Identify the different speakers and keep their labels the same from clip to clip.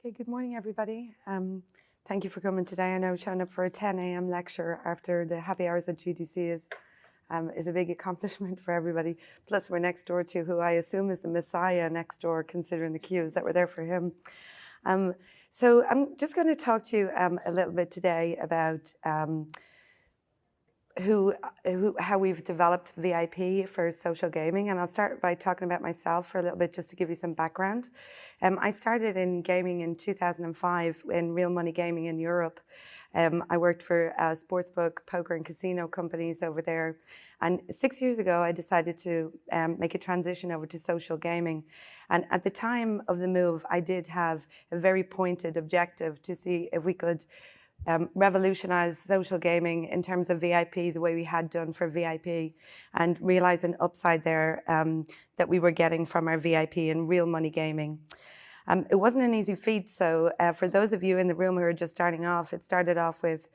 Speaker 1: Okay, good morning, everybody. Thank you for coming today. I know showing up for a 10 a.m. lecture after the happy hours at GDC is a big accomplishment for everybody. Plus, we're next door to who I assume is the Messiah next door, considering the queues that were there for him. So I'm just going to talk to you a little bit today about how we've developed VIP for social gaming. And I'll start by talking about myself for a little bit, just to give you some background. I started in gaming in 2005 in real money gaming in Europe. I worked for sportsbook, poker and casino companies over there. And 6 years ago, I decided to make a transition over to social gaming. And at the time of the move, I did have a very pointed objective to see if we could revolutionize social gaming in terms of VIP the way we had done for VIP, and realize an upside there that we were getting from our VIP in real money gaming. It wasn't an easy feat, so for those of you in the room who are just starting off, it started off with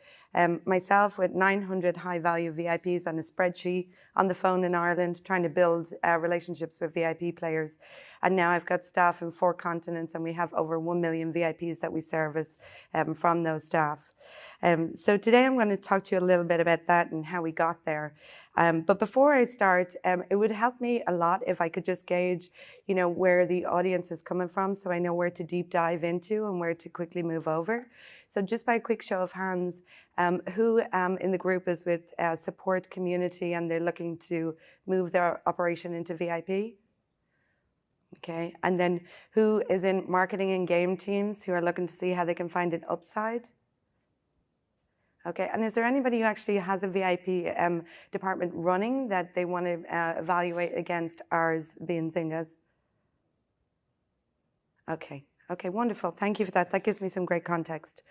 Speaker 1: myself with 900 high-value VIPs on a spreadsheet on the phone in Ireland, trying to build relationships with VIP players. And now I've got staff in 4 continents, and we have over 1 million VIPs that we service from those staff. So today I'm going to talk to you a little bit about that and how we got there. But before I start, it would help me a lot if I could just gauge, where the audience is coming from, so I know where to deep dive into and where to quickly move over. So just by a quick show of hands, who in the group is with support community and they're looking to move their operation into VIP? Okay, and then who is in marketing and game teams who are looking to see how they can find an upside? Okay, and is there anybody who actually has a VIP department running that they want to evaluate against ours being Zynga's? Okay, wonderful. Thank you for that. That gives me some great context.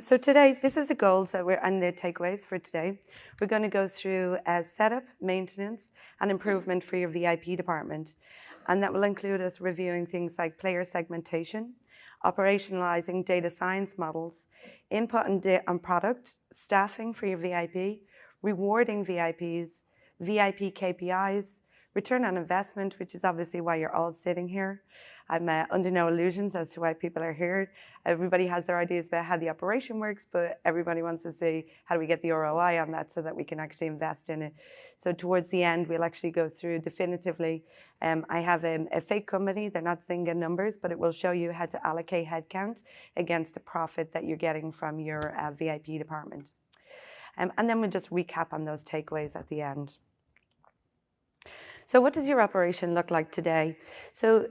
Speaker 1: So today, this is the goals that and the takeaways for today. We're going to go through setup, maintenance, and improvement for your VIP department. And that will include us reviewing things like player segmentation, operationalizing data science models, input on product, staffing for your VIP, rewarding VIPs, VIP KPIs, return on investment, which is obviously why you're all sitting here. I'm under no illusions as to why people are here. Everybody has their ideas about how the operation works, but everybody wants to see how do we get the ROI on that so that we can actually invest in it. So towards the end, we'll actually go through definitively. I have a fake company. They're not Zynga numbers, but it will show you how to allocate headcount against the profit that you're getting from your VIP department. And then we'll just recap on those takeaways at the end. So what does your operation look like today? So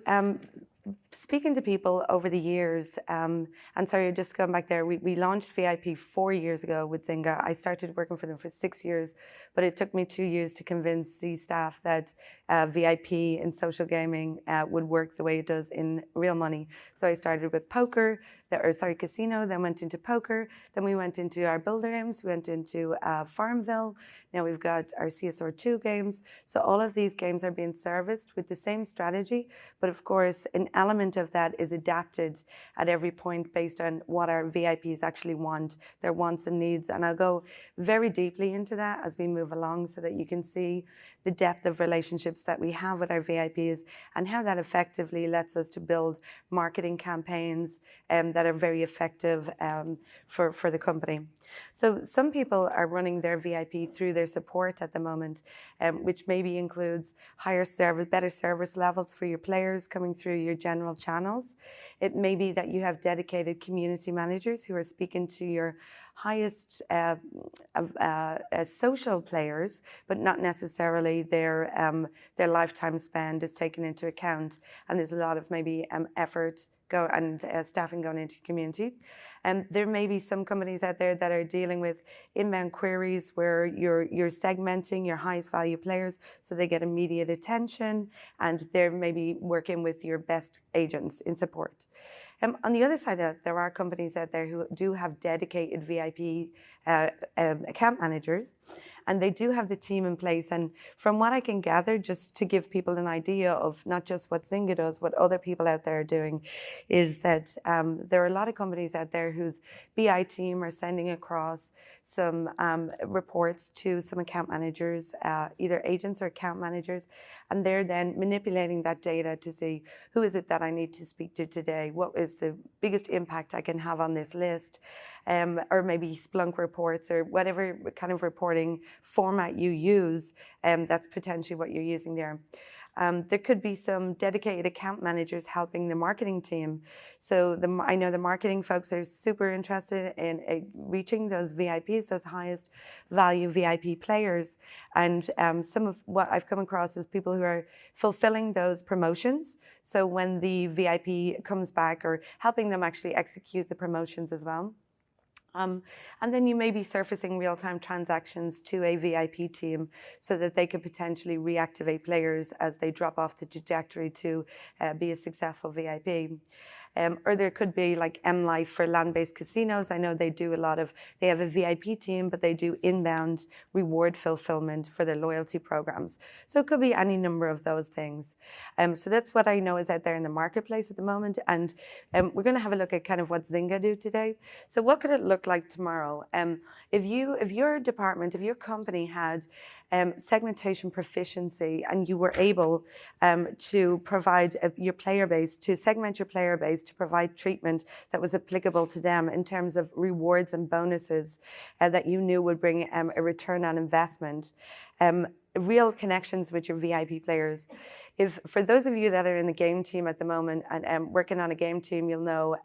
Speaker 1: speaking to people over the years, and sorry, just going back there, we launched VIP 4 years ago with Zynga. I started working for them for 6 years, but it took me 2 years to convince the staff that VIP in social gaming would work the way it does in real money. So I started with casino, then went into poker, then we went into our builder games, we went into Farmville. Now we've got our CSR2 games. So all of these games are being serviced with the same strategy, but of course, an element of that is adapted at every point based on what our VIPs actually want, their wants and needs. And I'll go very deeply into that as we move along so that you can see the depth of relationships that we have with our VIPs and how that effectively lets us to build marketing campaigns that are very effective for the company. So some people are running their VIP through their support at the moment, which maybe includes better service levels for your players coming through your general channels. It may be that you have dedicated community managers who are speaking to your highest social players, but not necessarily their lifetime spend is taken into account. And there's a lot of maybe effort and staffing going into community. There may be some companies out there that are dealing with inbound queries where you're segmenting your highest value players so they get immediate attention, and they're maybe working with your best agents in support. On the other side of that, there are companies out there who do have dedicated VIP account managers, And they do have the team in place. And from what I can gather, just to give people an idea of not just what Zynga does, what other people out there are doing, is that there are a lot of companies out there whose BI team are sending across some reports to some account managers, either agents or account managers, and they're then manipulating that data to see who is it that I need to speak to today, what is the biggest impact I can have on this list, or maybe Splunk reports or whatever kind of reporting format you use, that's potentially what you're using there. There could be some dedicated account managers helping the marketing team. So I know the marketing folks are super interested in reaching those VIPs, those highest value VIP players. And some of what I've come across is people who are fulfilling those promotions. So when the VIP comes back, or helping them actually execute the promotions as well. And then you may be surfacing real-time transactions to a VIP team so that they could potentially reactivate players as they drop off the trajectory to be a successful VIP. Or there could be like MLife for land-based casinos. I know they have a VIP team, but they do inbound reward fulfillment for their loyalty programs. So it could be any number of those things. So that's what I know is out there in the marketplace at the moment. And we're going to have a look at kind of what Zynga do today. So what could it look like tomorrow? If your department, if your company had segmentation proficiency and you were able to provide your player base, to segment your player base, to provide treatment that was applicable to them in terms of rewards and bonuses that you knew would bring a return on investment, real connections with your VIP players. If for those of you that are in the game team at the moment and working on a game team, you'll know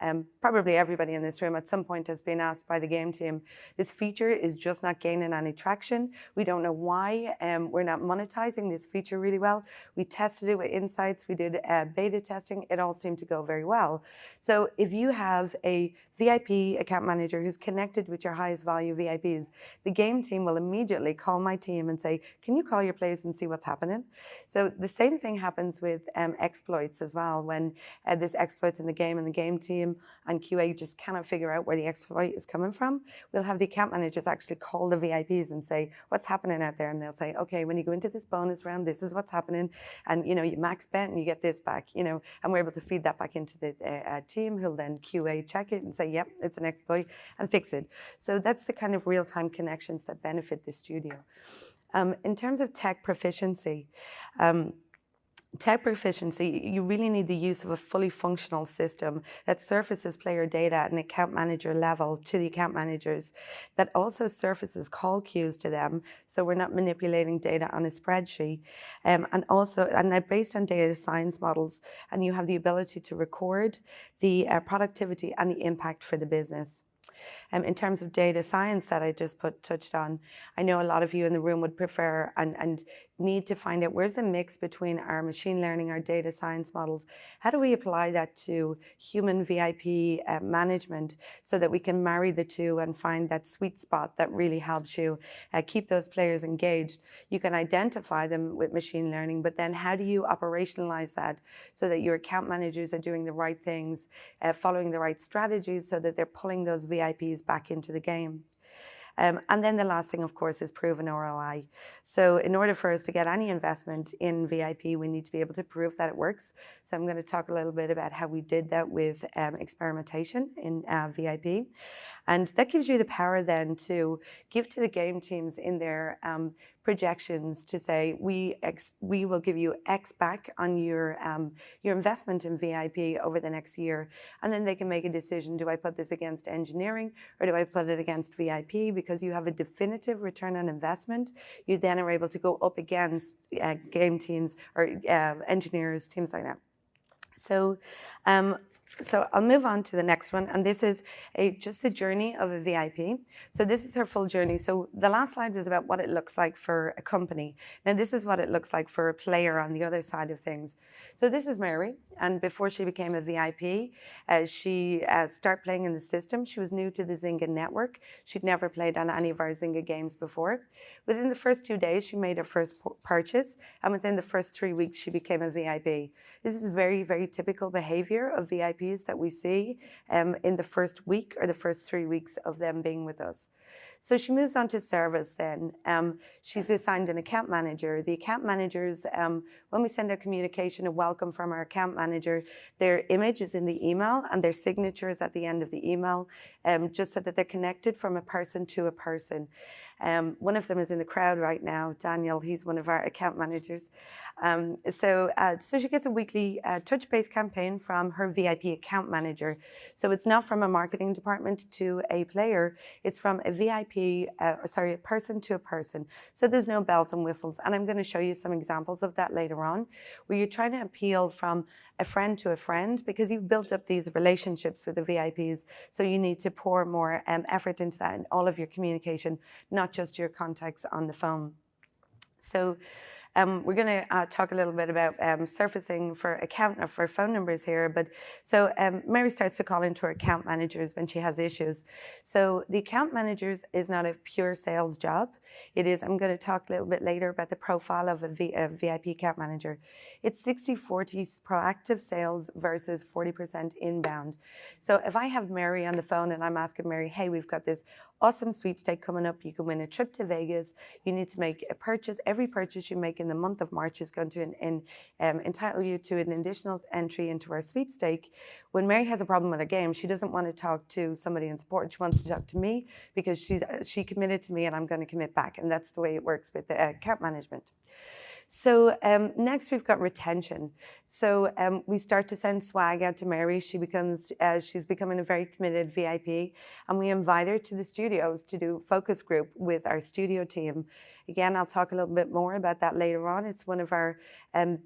Speaker 1: probably everybody in this room at some point has been asked by the game team, this feature is just not gaining any traction. We don't know why. We're not monetizing this feature really well. We tested it with Insights. We did beta testing. It all seemed to go very well. So if you have a VIP account manager who's connected with your highest value VIPs, the game team will immediately call my team and say, can you call your players and see what's happening? So the same thing happens with exploits as well. When there's exploits in the game and the game team and QA just cannot figure out where the exploit is coming from, we'll have the account managers actually call the VIPs and say, what's happening out there? And they'll say, okay, when you go into this bonus round, this is what's happening. And, you max bet and you get this back, and we're able to feed that back into the team, who'll then QA check it and say, yep, it's an exploit, and fix it. So that's the kind of real-time connections that benefit the studio. In terms of tech proficiency, you really need the use of a fully functional system that surfaces player data at an account manager level to the account managers, that also surfaces call queues to them, so we're not manipulating data on a spreadsheet, and they're based on data science models, and you have the ability to record the productivity and the impact for the business. In terms of data science that I just touched on, I know a lot of you in the room would prefer and need to find out where's the mix between our machine learning, our data science models. How do we apply that to human VIP management so that we can marry the two and find that sweet spot that really helps you keep those players engaged? You can identify them with machine learning, but then how do you operationalize that so that your account managers are doing the right things, following the right strategies so that they're pulling those VIPs back into the game? And then the last thing, of course, is proven ROI. So in order for us to get any investment in VIP, we need to be able to prove that it works. So I'm going to talk a little bit about how we did that with experimentation in VIP. And that gives you the power then to give to the game teams in their projections to say, we will give you X back on your investment in VIP over the next year. And then they can make a decision, do I put this against engineering or do I put it against VIP? Because you have a definitive return on investment, you then are able to go up against game teams or engineers, teams like that. So I'll move on to the next one, and this is just the journey of a VIP. So this is her full journey. So the last slide was about what it looks like for a company. Now this is what it looks like for a player on the other side of things. So this is Mary, and before she became a VIP, she started playing in the system. She was new to the Zynga network. She'd never played on any of our Zynga games before. Within the first 2 days, she made her first purchase, and within the first 3 weeks, she became a VIP. This is very, very typical behavior of VIPs that we see in the first week or the first 3 weeks of them being with us. So she moves on to service then. She's assigned an account manager. The account managers, when we send out communication, a welcome from our account manager, their image is in the email and their signature is at the end of the email, just so that they're connected from a person to a person. One of them is in the crowd right now, Daniel. He's one of our account managers. So she gets a weekly touch base campaign from her VIP account manager. So it's not from a marketing department to a player. It's from a VIP, a person to a person. So there's no bells and whistles. And I'm going to show you some examples of that later on, where you're trying to appeal from a friend to a friend, because you've built up these relationships with the VIPs. So you need to pour more effort into that in all of your communication, not just your contacts on the phone. So we're going to talk a little bit about surfacing for phone numbers here. But so Mary starts to call into her account managers when she has issues. So the account managers is not a pure sales job. It is, I'm going to talk a little bit later about the profile of a VIP account manager. It's 60-40 proactive sales versus 40% inbound. So if I have Mary on the phone and I'm asking Mary, hey, we've got this awesome sweepstake coming up. You can win a trip to Vegas. You need to make a purchase. Every purchase you make in the month of March is going to entitle you to an additional entry into our sweepstake. When Mary has a problem with a game, she doesn't want to talk to somebody in support. She wants to talk to me because she committed to me and I'm going to commit back. And that's the way it works with the account management. So next we've got retention. So we start to send swag out to Mary. She's becoming a very committed VIP, and we invite her to the studios to do focus group with our studio team. Again, I'll talk a little bit more about that later on. It's one of our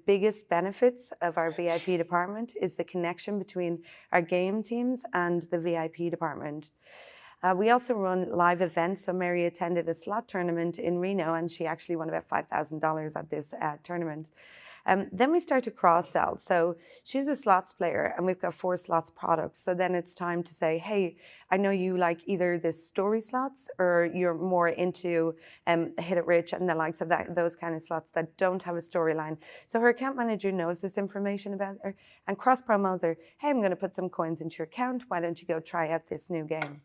Speaker 1: biggest benefits of our VIP department is the connection between our game teams and the VIP department. We also run live events. So Mary attended a slot tournament in Reno, and she actually won about $5,000 at this tournament. Then we start to cross-sell. So she's a slots player, and we've got 4 slots products. So then it's time to say, hey, I know you like either the story slots or you're more into Hit It Rich and the likes of those kind of slots that don't have a storyline. So her account manager knows this information about her and cross-promos her, hey, I'm going to put some coins into your account. Why don't you go try out this new game?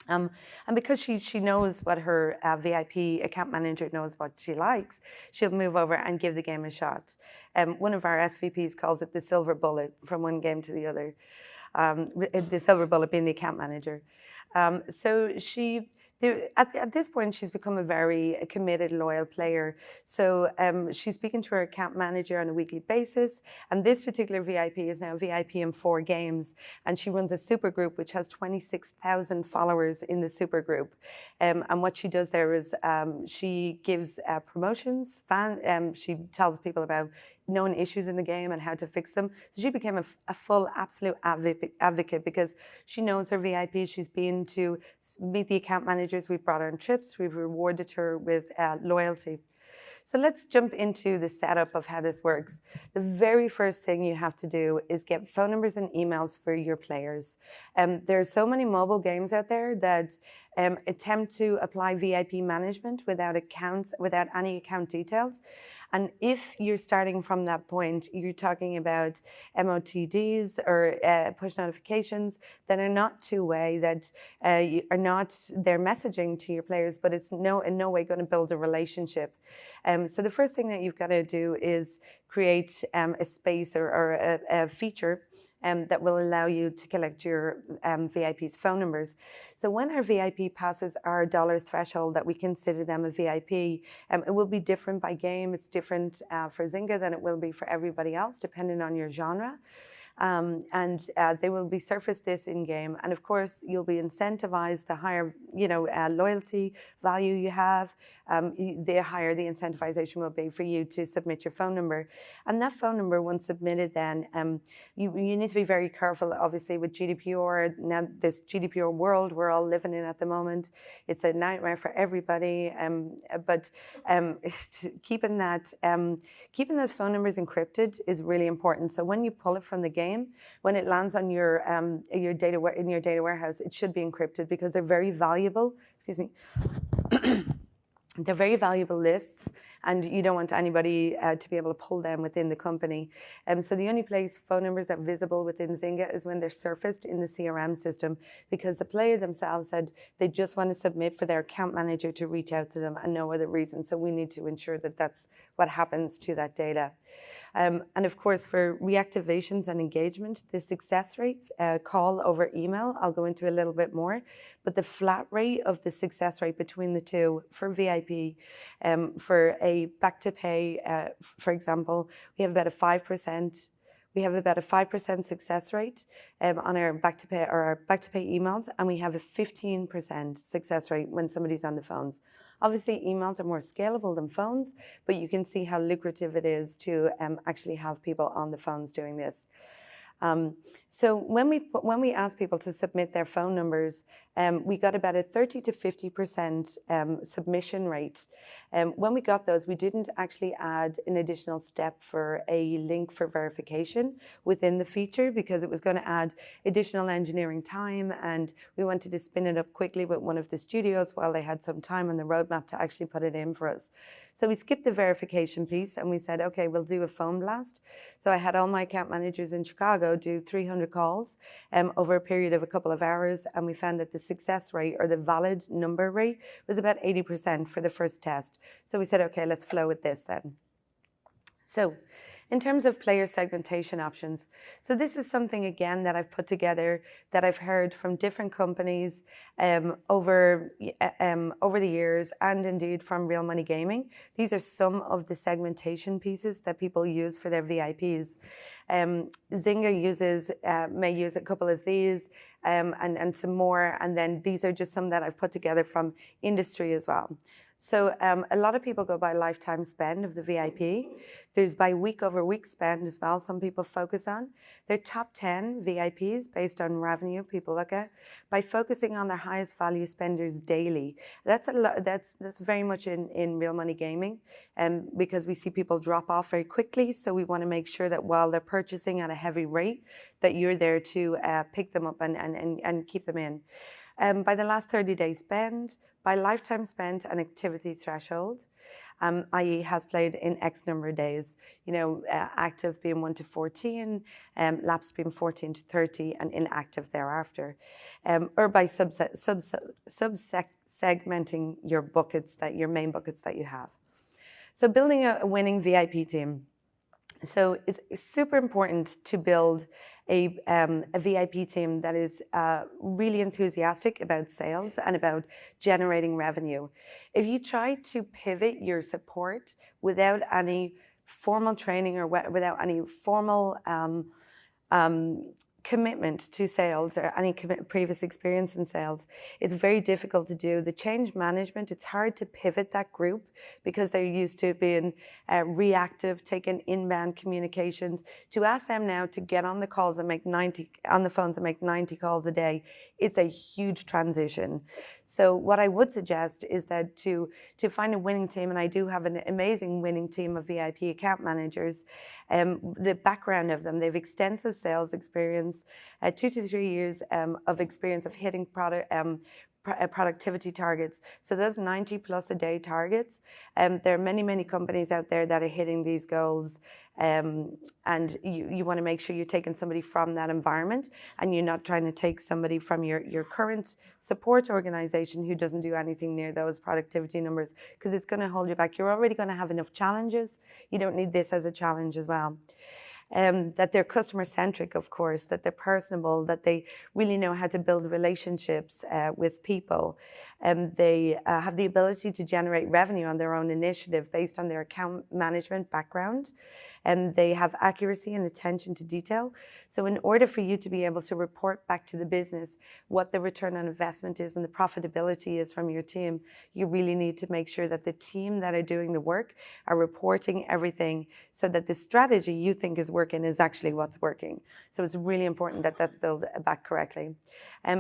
Speaker 1: And because she knows what her VIP account manager knows what she likes, she'll move over and give the game a shot. One of our SVPs calls it the silver bullet from one game to the other, the silver bullet being the account manager. At this point, she's become a very committed, loyal player. So she's speaking to her account manager on a weekly basis. And this particular VIP is now VIP in 4 games. And she runs a super group, which has 26,000 followers in the super group. And what she does there is she gives promotions. She tells people about known issues in the game and how to fix them. So she became a full, absolute advocate because she knows her VIPs. She's been to meet the account managers. We've brought her on trips. We've rewarded her with loyalty. So let's jump into the setup of how this works. The very first thing you have to do is get phone numbers and emails for your players. There are so many mobile games out there that attempt to apply VIP management without any account details. And if you're starting from that point, you're talking about MOTDs or push notifications that are not two-way, that are not their messaging to your players, but it's in no way going to build a relationship. So the first thing that you've got to do is create a space or a feature that will allow you to collect your VIP's phone numbers. So when our VIP passes our dollar threshold that we consider them a VIP, it will be different by game. It's different for Zynga than it will be for everybody else, depending on your genre. They will be surfaced this in game, and of course you'll be incentivized. The higher loyalty value you have, the higher the incentivization will be for you to submit your phone number. And that phone number, once submitted, then you need to be very careful, obviously, with GDPR. Now, this GDPR world we're all living in at the moment, it's a nightmare for everybody. But keeping those phone numbers encrypted is really important. So when you pull it from the game, when it lands on your data warehouse, it should be encrypted because they're very valuable. Excuse me. They're very valuable lists, and you don't want anybody to be able to pull them within the company. So the only place phone numbers are visible within Zynga is when they're surfaced in the CRM system, because the player themselves said they just want to submit for their account manager to reach out to them and no other reason. So we need to ensure that that's what happens to that data. And of course, for reactivations and engagement, the success rate, call over email, I'll go into a little bit more, but the flat rate of the success rate between the two for VIP, for a back to pay, for example, we have about a 5%. We have about a 5% success rate on our back to pay emails, and we have a 15% success rate when somebody's on the phones. Obviously, emails are more scalable than phones, but you can see how lucrative it is to actually have people on the phones doing this. So when we asked people to submit their phone numbers, we got about a 30 to 50% submission rate. When we got those, we didn't actually add an additional step for a link for verification within the feature, because it was going to add additional engineering time, and we wanted to spin it up quickly with one of the studios while they had some time on the roadmap to actually put it in for us. So we skipped the verification piece and we said, okay, we'll do a phone blast. So I had all my account managers in Chicago do 300 calls over a period of a couple of hours, and we found that the success rate, or the valid number rate, was about 80% for the first test. So we said, okay, let's flow with this then. So in terms of player segmentation options, so this is something, again, that I've put together, that I've heard from different companies over the years, and indeed from Real Money Gaming. These are some of the segmentation pieces that people use for their VIPs. Zynga may use a couple of these and some more, and then these are just some that I've put together from industry as well. So a lot of people go by lifetime spend of the VIP. There's by week over week spend as well, some people focus on. Their top 10 VIPs based on revenue people look at, by focusing on their highest value spenders daily. That's very much in Real Money Gaming, because we see people drop off very quickly. So we want to make sure that while they're purchasing at a heavy rate, that you're there to pick them up and keep them in. By the last 30 days spend, by lifetime spent and activity threshold, i.e. has played in X number of days, active being 1 to 14, lapsed being 14 to 30, and inactive thereafter. Or by segmenting your buckets, your main buckets that you have. So building a winning VIP team. So it's super important to build a VIP team that is really enthusiastic about sales and about generating revenue. If you try to pivot your support without any formal training or without any formal commitment to sales or any previous experience in sales, it's very difficult to do. The change management, it's hard to pivot that group because they're used to being reactive, taking inbound communications. To ask them now to get on the calls and make 90 on the phones and make 90 calls a day, it's a huge transition. So what I would suggest is that to find a winning team, and I do have an amazing winning team of VIP account managers, the background of them, they've extensive sales experience, 2 to 3 years of experience of hitting productivity targets. So those 90 plus a day targets, there are many companies out there that are hitting these goals, and you want to make sure you're taking somebody from that environment and you're not trying to take somebody from your current support organization who doesn't do anything near those productivity numbers, because it's going to hold you back. You're already going to have enough challenges. You don't need this as a challenge as well. That they're customer-centric, of course, that they're personable, that they really know how to build relationships with people. They have the ability to generate revenue on their own initiative based on their account management background. And they have accuracy and attention to detail. So in order for you to be able to report back to the business what the return on investment is and the profitability is from your team, you really need to make sure that the team that are doing the work are reporting everything so that the strategy you think is working is actually what's working. So it's really important that that's built back correctly.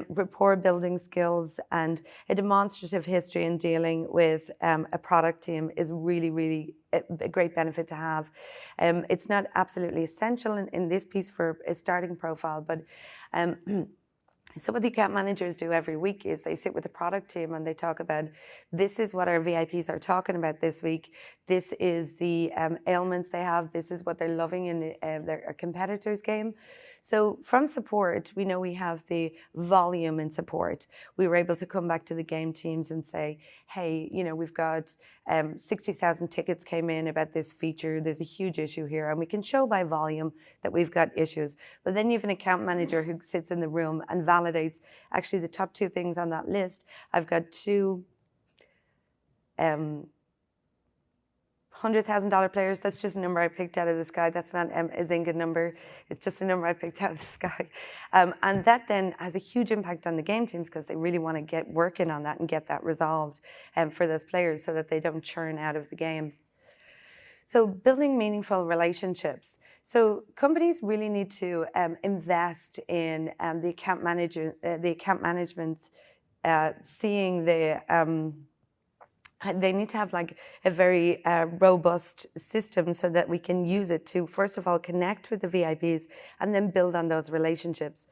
Speaker 1: Rapport building skills and a demonstrative history in dealing with a product team is really a great benefit to have. It's not absolutely essential in this piece for a starting profile, but So what the account managers do every week is they sit with the product team and they talk about, this is what our VIPs are talking about this week. This is the ailments they have. This is what they're loving in their competitors' game. So from support, we know we have the volume in support. We were able to come back to the game teams and say, hey, we've got 60,000 tickets came in about this feature. There's a huge issue here. And we can show by volume that we've got issues. But then you have an account manager who sits in the room and validates actually the top 2 things on that list. I've got 2 $100,000 players. That's just a number I picked out of the sky. That's not a Zynga number. It's just a number I picked out of the sky. And that then has a huge impact on the game teams because they really want to get working on that and get that resolved for those players so that they don't churn out of the game. So building meaningful relationships. So companies really need to invest in the account management, seeing they need to have like a very robust system so that we can use it to, first of all, connect with the VIPs and then build on those relationships.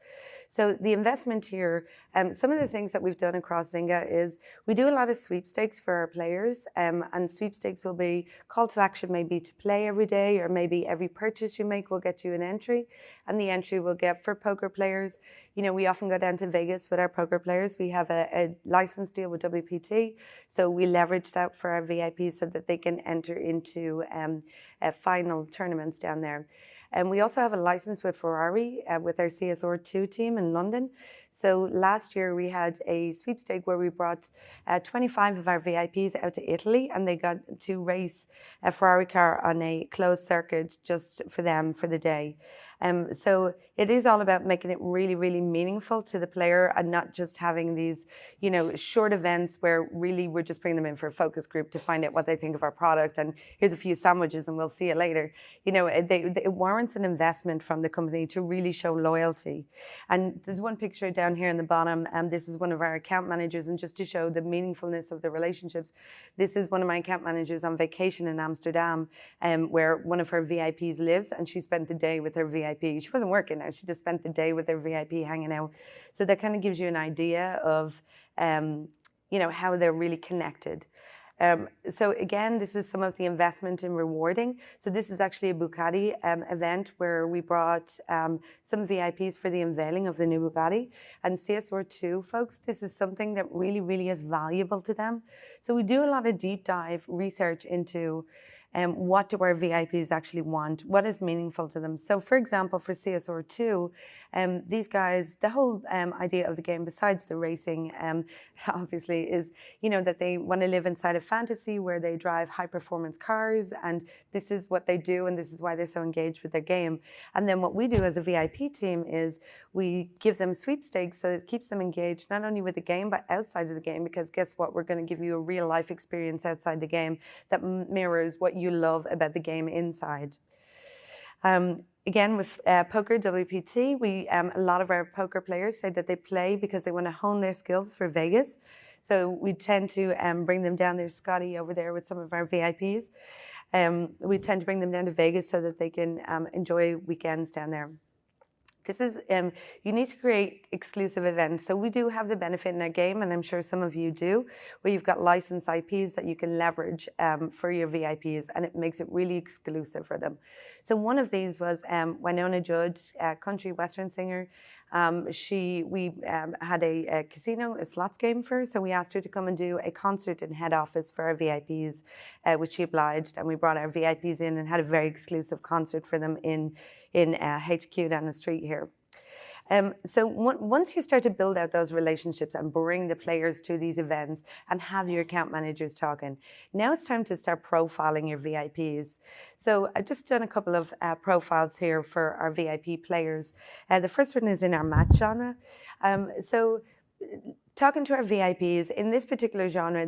Speaker 1: So the investment here, some of the things that we've done across Zynga is we do a lot of sweepstakes for our players, and sweepstakes will be call to action maybe to play every day, or maybe every purchase you make will get you an entry, and the entry will get for poker players. We often go down to Vegas with our poker players. We have a license deal with WPT, so we leverage that for our VIPs so that they can enter into final tournaments down there. And we also have a license with Ferrari with our CSR2 team in London. So last year we had a sweepstake where we brought 25 of our VIPs out to Italy, and they got to race a Ferrari car on a closed circuit just for them for the day. So it is all about making it really, really meaningful to the player and not just having these, short events where really we're just bringing them in for a focus group to find out what they think of our product. And here's a few sandwiches and we'll see you later. It warrants an investment from the company to really show loyalty. And there's one picture down here in the bottom. This is one of our account managers. And just to show the meaningfulness of the relationships, this is one of my account managers on vacation in Amsterdam, where one of her VIPs lives, and she spent the day with her VIP. She wasn't working now. She just spent the day with her VIP hanging out. So that kind of gives you an idea of, how they're really connected. So again, this is some of the investment in rewarding. So this is actually a Bugatti event where we brought some VIPs for the unveiling of the new Bugatti. And CSR2 folks, this is something that really, really is valuable to them. So we do a lot of deep dive research into what do our VIPs actually want? What is meaningful to them? So for example, for CSR2, these guys, the whole idea of the game, besides the racing, obviously, is, that they want to live inside a fantasy where they drive high performance cars, and this is what they do, and this is why they're so engaged with their game. And then what we do as a VIP team is we give them sweepstakes so it keeps them engaged, not only with the game, but outside of the game, because guess what? We're going to give you a real life experience outside the game that mirrors what you love about the game inside. Again, with Poker WPT, a lot of our poker players say that they play because they want to hone their skills for Vegas. So we tend to bring them down there. Scotty over there with some of our VIPs. We tend to bring them down to Vegas so that they can enjoy weekends down there. This is, you need to create exclusive events. So we do have the benefit in our game, and I'm sure some of you do, where you've got licensed IPs that you can leverage for your VIPs, and it makes it really exclusive for them. So one of these was Winona Judd, country western singer. We had a casino, a slots game for her, so we asked her to come and do a concert in head office for our VIPs, which she obliged, and we brought our VIPs in and had a very exclusive concert for them in HQ down the street here. So once you start to build out those relationships and bring the players to these events and have your account managers talking, now it's time to start profiling your VIPs. So I've just done a couple of profiles here for our VIP players. The first one is in our match genre. So talking to our VIPs, in this particular genre,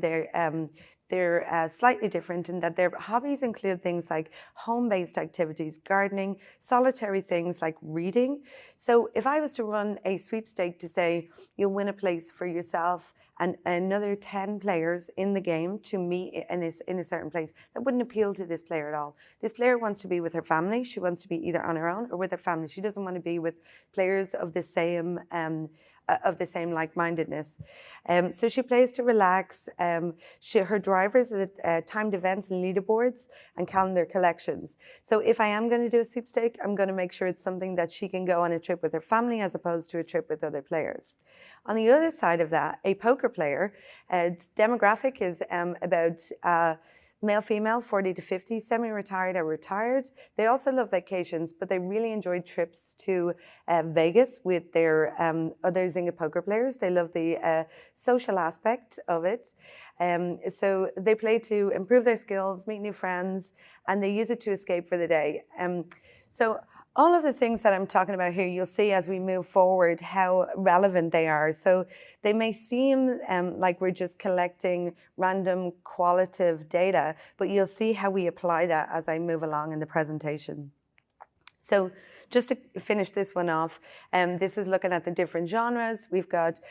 Speaker 1: they're slightly different in that their hobbies include things like home-based activities, gardening, solitary things like reading. So if I was to run a sweepstake to say you'll win a place for yourself and another 10 players in the game to meet in a certain place, that wouldn't appeal to this player at all. This player wants to be with her family. She wants to be either on her own or with her family. She doesn't want to be with players of the same like-mindedness. So she plays to relax. Her drivers are timed events and leaderboards and calendar collections. So if I am going to do a sweepstake, I'm going to make sure it's something that she can go on a trip with her family as opposed to a trip with other players. On the other side of that, a poker player, its demographic is about male, female, 40 to 50, semi-retired or retired. They also love vacations, but they really enjoyed trips to Vegas with their other Zynga poker players. They love the social aspect of it. So they play to improve their skills, meet new friends, and they use it to escape for the day. So all of the things that I'm talking about here, you'll see as we move forward how relevant they are. So they may seem like we're just collecting random qualitative data, but you'll see how we apply that as I move along in the presentation. So just to finish this one off, this is looking at the different genres. We've got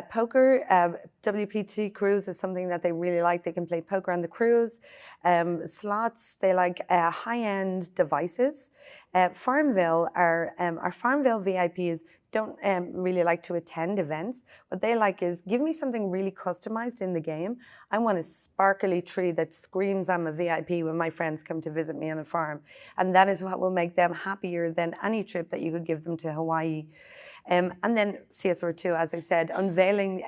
Speaker 1: poker. WPT Cruise is something that they really like. They can play poker on the cruise. Slots, they like high-end devices. Farmville, our Farmville VIPs don't really like to attend events. What they like is, give me something really customized in the game. I want a sparkly tree that screams I'm a VIP when my friends come to visit me on a farm. And that is what will make them happier than any trip that you could give them to Hawaii. And then CSR2, as I said, unveiling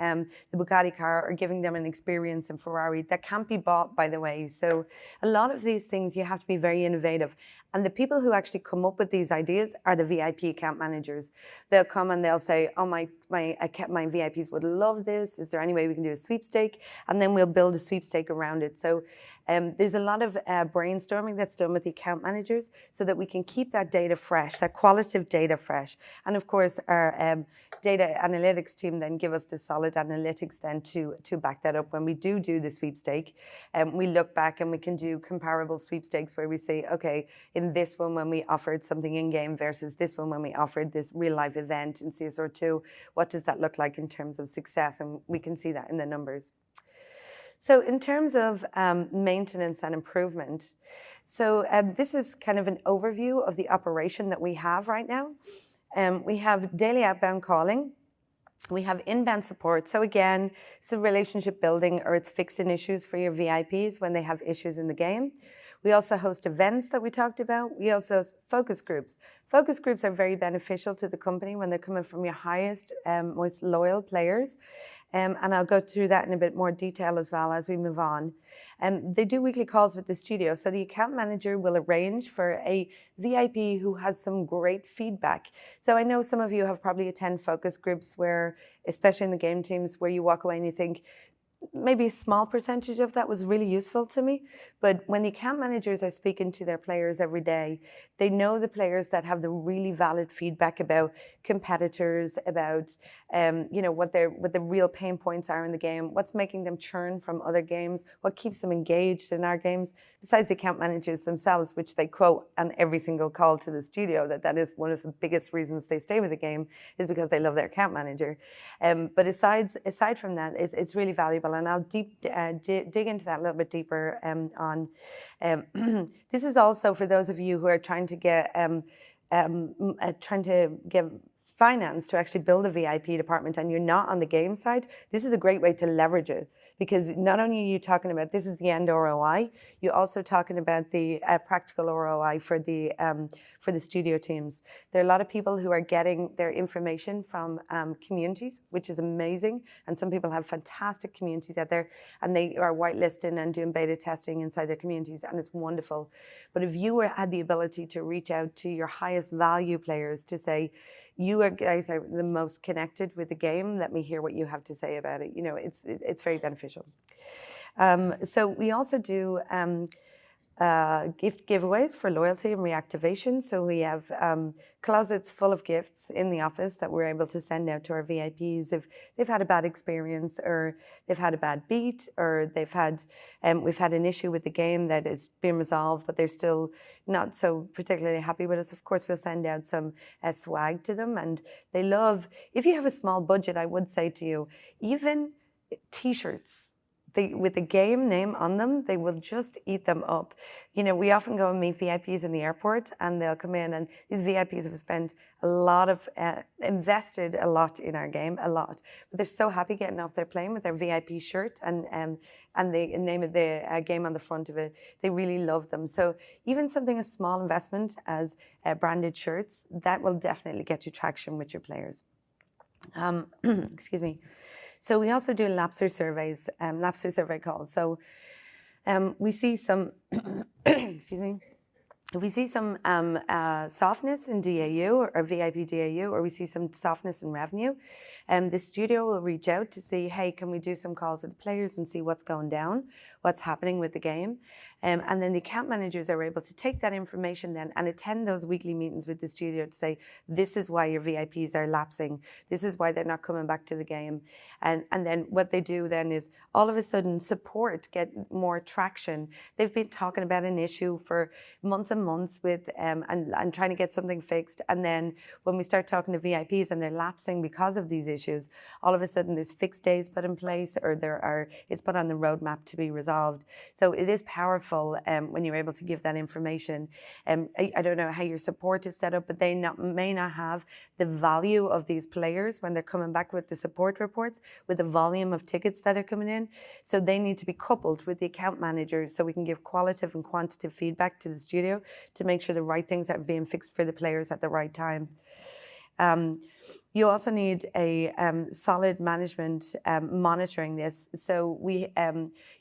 Speaker 1: the Bugatti car or giving them an experience in Ferrari that can't be bought, by the way. So a lot of these things, you have to be very innovative. And the people who actually come up with these ideas are the VIP account managers. They'll come and they'll say, oh, my VIPs would love this. Is there any way we can do a sweepstake? And then we'll build a sweepstake around it. So there's a lot of brainstorming that's done with the account managers so that we can keep that data fresh, that qualitative data fresh. And of course, our data analytics team then give us the solid analytics then to back that up. When we do the sweepstake, we look back and we can do comparable sweepstakes where we say, okay, in this one when we offered something in-game versus this one when we offered this real-life event in CSR2, what does that look like in terms of success? And we can see that in the numbers. So in terms of maintenance and improvement, so this is kind of an overview of the operation that we have right now. We have daily outbound calling. We have inbound support. So again, it's a relationship building or it's fixing issues for your VIPs when they have issues in the game. We also host events that we talked about. We also host focus groups. Focus groups are very beneficial to the company when they're coming from your highest, most loyal players. And I'll go through that in a bit more detail as well as we move on. They do weekly calls with the studio. So the account manager will arrange for a VIP who has some great feedback. So I know some of you have probably attended focus groups where, especially in the game teams, where you walk away and you think, maybe a small percentage of that was really useful to me. But when the account managers are speaking to their players every day, they know the players that have the really valid feedback about competitors, about what the real pain points are in the game, what's making them churn from other games, what keeps them engaged in our games, besides the account managers themselves, which they quote on every single call to the studio, that is one of the biggest reasons they stay with the game is because they love their account manager. But aside from that, it's really valuable. And I'll dig into that a little bit deeper on. This is also for those of you who are trying to get finance to actually build a VIP department and you're not on the game side. This is a great way to leverage it because not only are you talking about this is the end ROI, you're also talking about the practical ROI for the studio teams. There are a lot of people who are getting their information from communities, which is amazing. And some people have fantastic communities out there and they are whitelisting and doing beta testing inside their communities and it's wonderful. But if you had the ability to reach out to your highest value players to say, you guys are the most connected with the game. Let me hear what you have to say about it. It's very beneficial. So we also do gift giveaways for loyalty and reactivation. So we have closets full of gifts in the office that we're able to send out to our VIPs if they've had a bad experience, or they've had a bad beat, or we've had an issue with the game that is being resolved, but they're still not so particularly happy with us. Of course, we'll send out some swag to them, and they love. If you have a small budget, I would say to you, even T-shirts. With the game name on them, they will just eat them up. You know, we often go and meet VIPs in the airport, and they'll come in, and these VIPs have spent a lot of, invested a lot in our game, a lot. But they're so happy getting off their plane with their VIP shirt and the name of the game on the front of it. They really love them. So even something as small investment as branded shirts, that will definitely get you traction with your players. Excuse me. So we also do lapser surveys, lapser survey calls. So we see some, excuse me, if we see some softness in DAU or VIP DAU, or we see some softness in revenue, the studio will reach out to see, hey, can we do some calls with the players and see what's going down, what's happening with the game. And then the account managers are able to take that information then and attend those weekly meetings with the studio to say, this is why your VIPs are lapsing. This is why they're not coming back to the game. And then what they do then is all of a sudden support get more traction. They've been talking about an issue for months and months with and trying to get something fixed. And then when we start talking to VIPs and they're lapsing because of these issues, all of a sudden there's fixed days put in place, or it's put on the roadmap to be resolved. So it is powerful when you're able to give that information. I don't know how your support is set up, but they may not have the value of these players when they're coming back with the support reports, with the volume of tickets that are coming in. So they need to be coupled with the account managers so we can give qualitative and quantitative feedback to the studio to make sure the right things are being fixed for the players at the right time. You also need a solid management monitoring this. So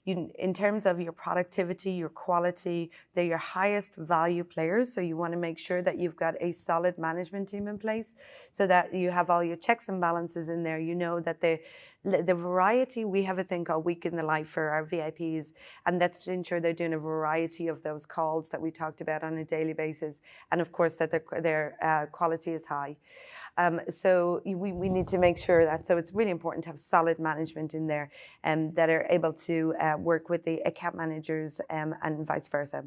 Speaker 1: in terms of your productivity, your quality, they're your highest value players. So you want to make sure that you've got a solid management team in place so that you have all your checks and balances in there. You know that the variety, we have a thing called Week in the Life for our VIPs, and that's to ensure they're doing a variety of those calls that we talked about on a daily basis. And of course that their quality is high. So we need to make sure that, so it's really important to have solid management in there that are able to work with the account managers and vice versa.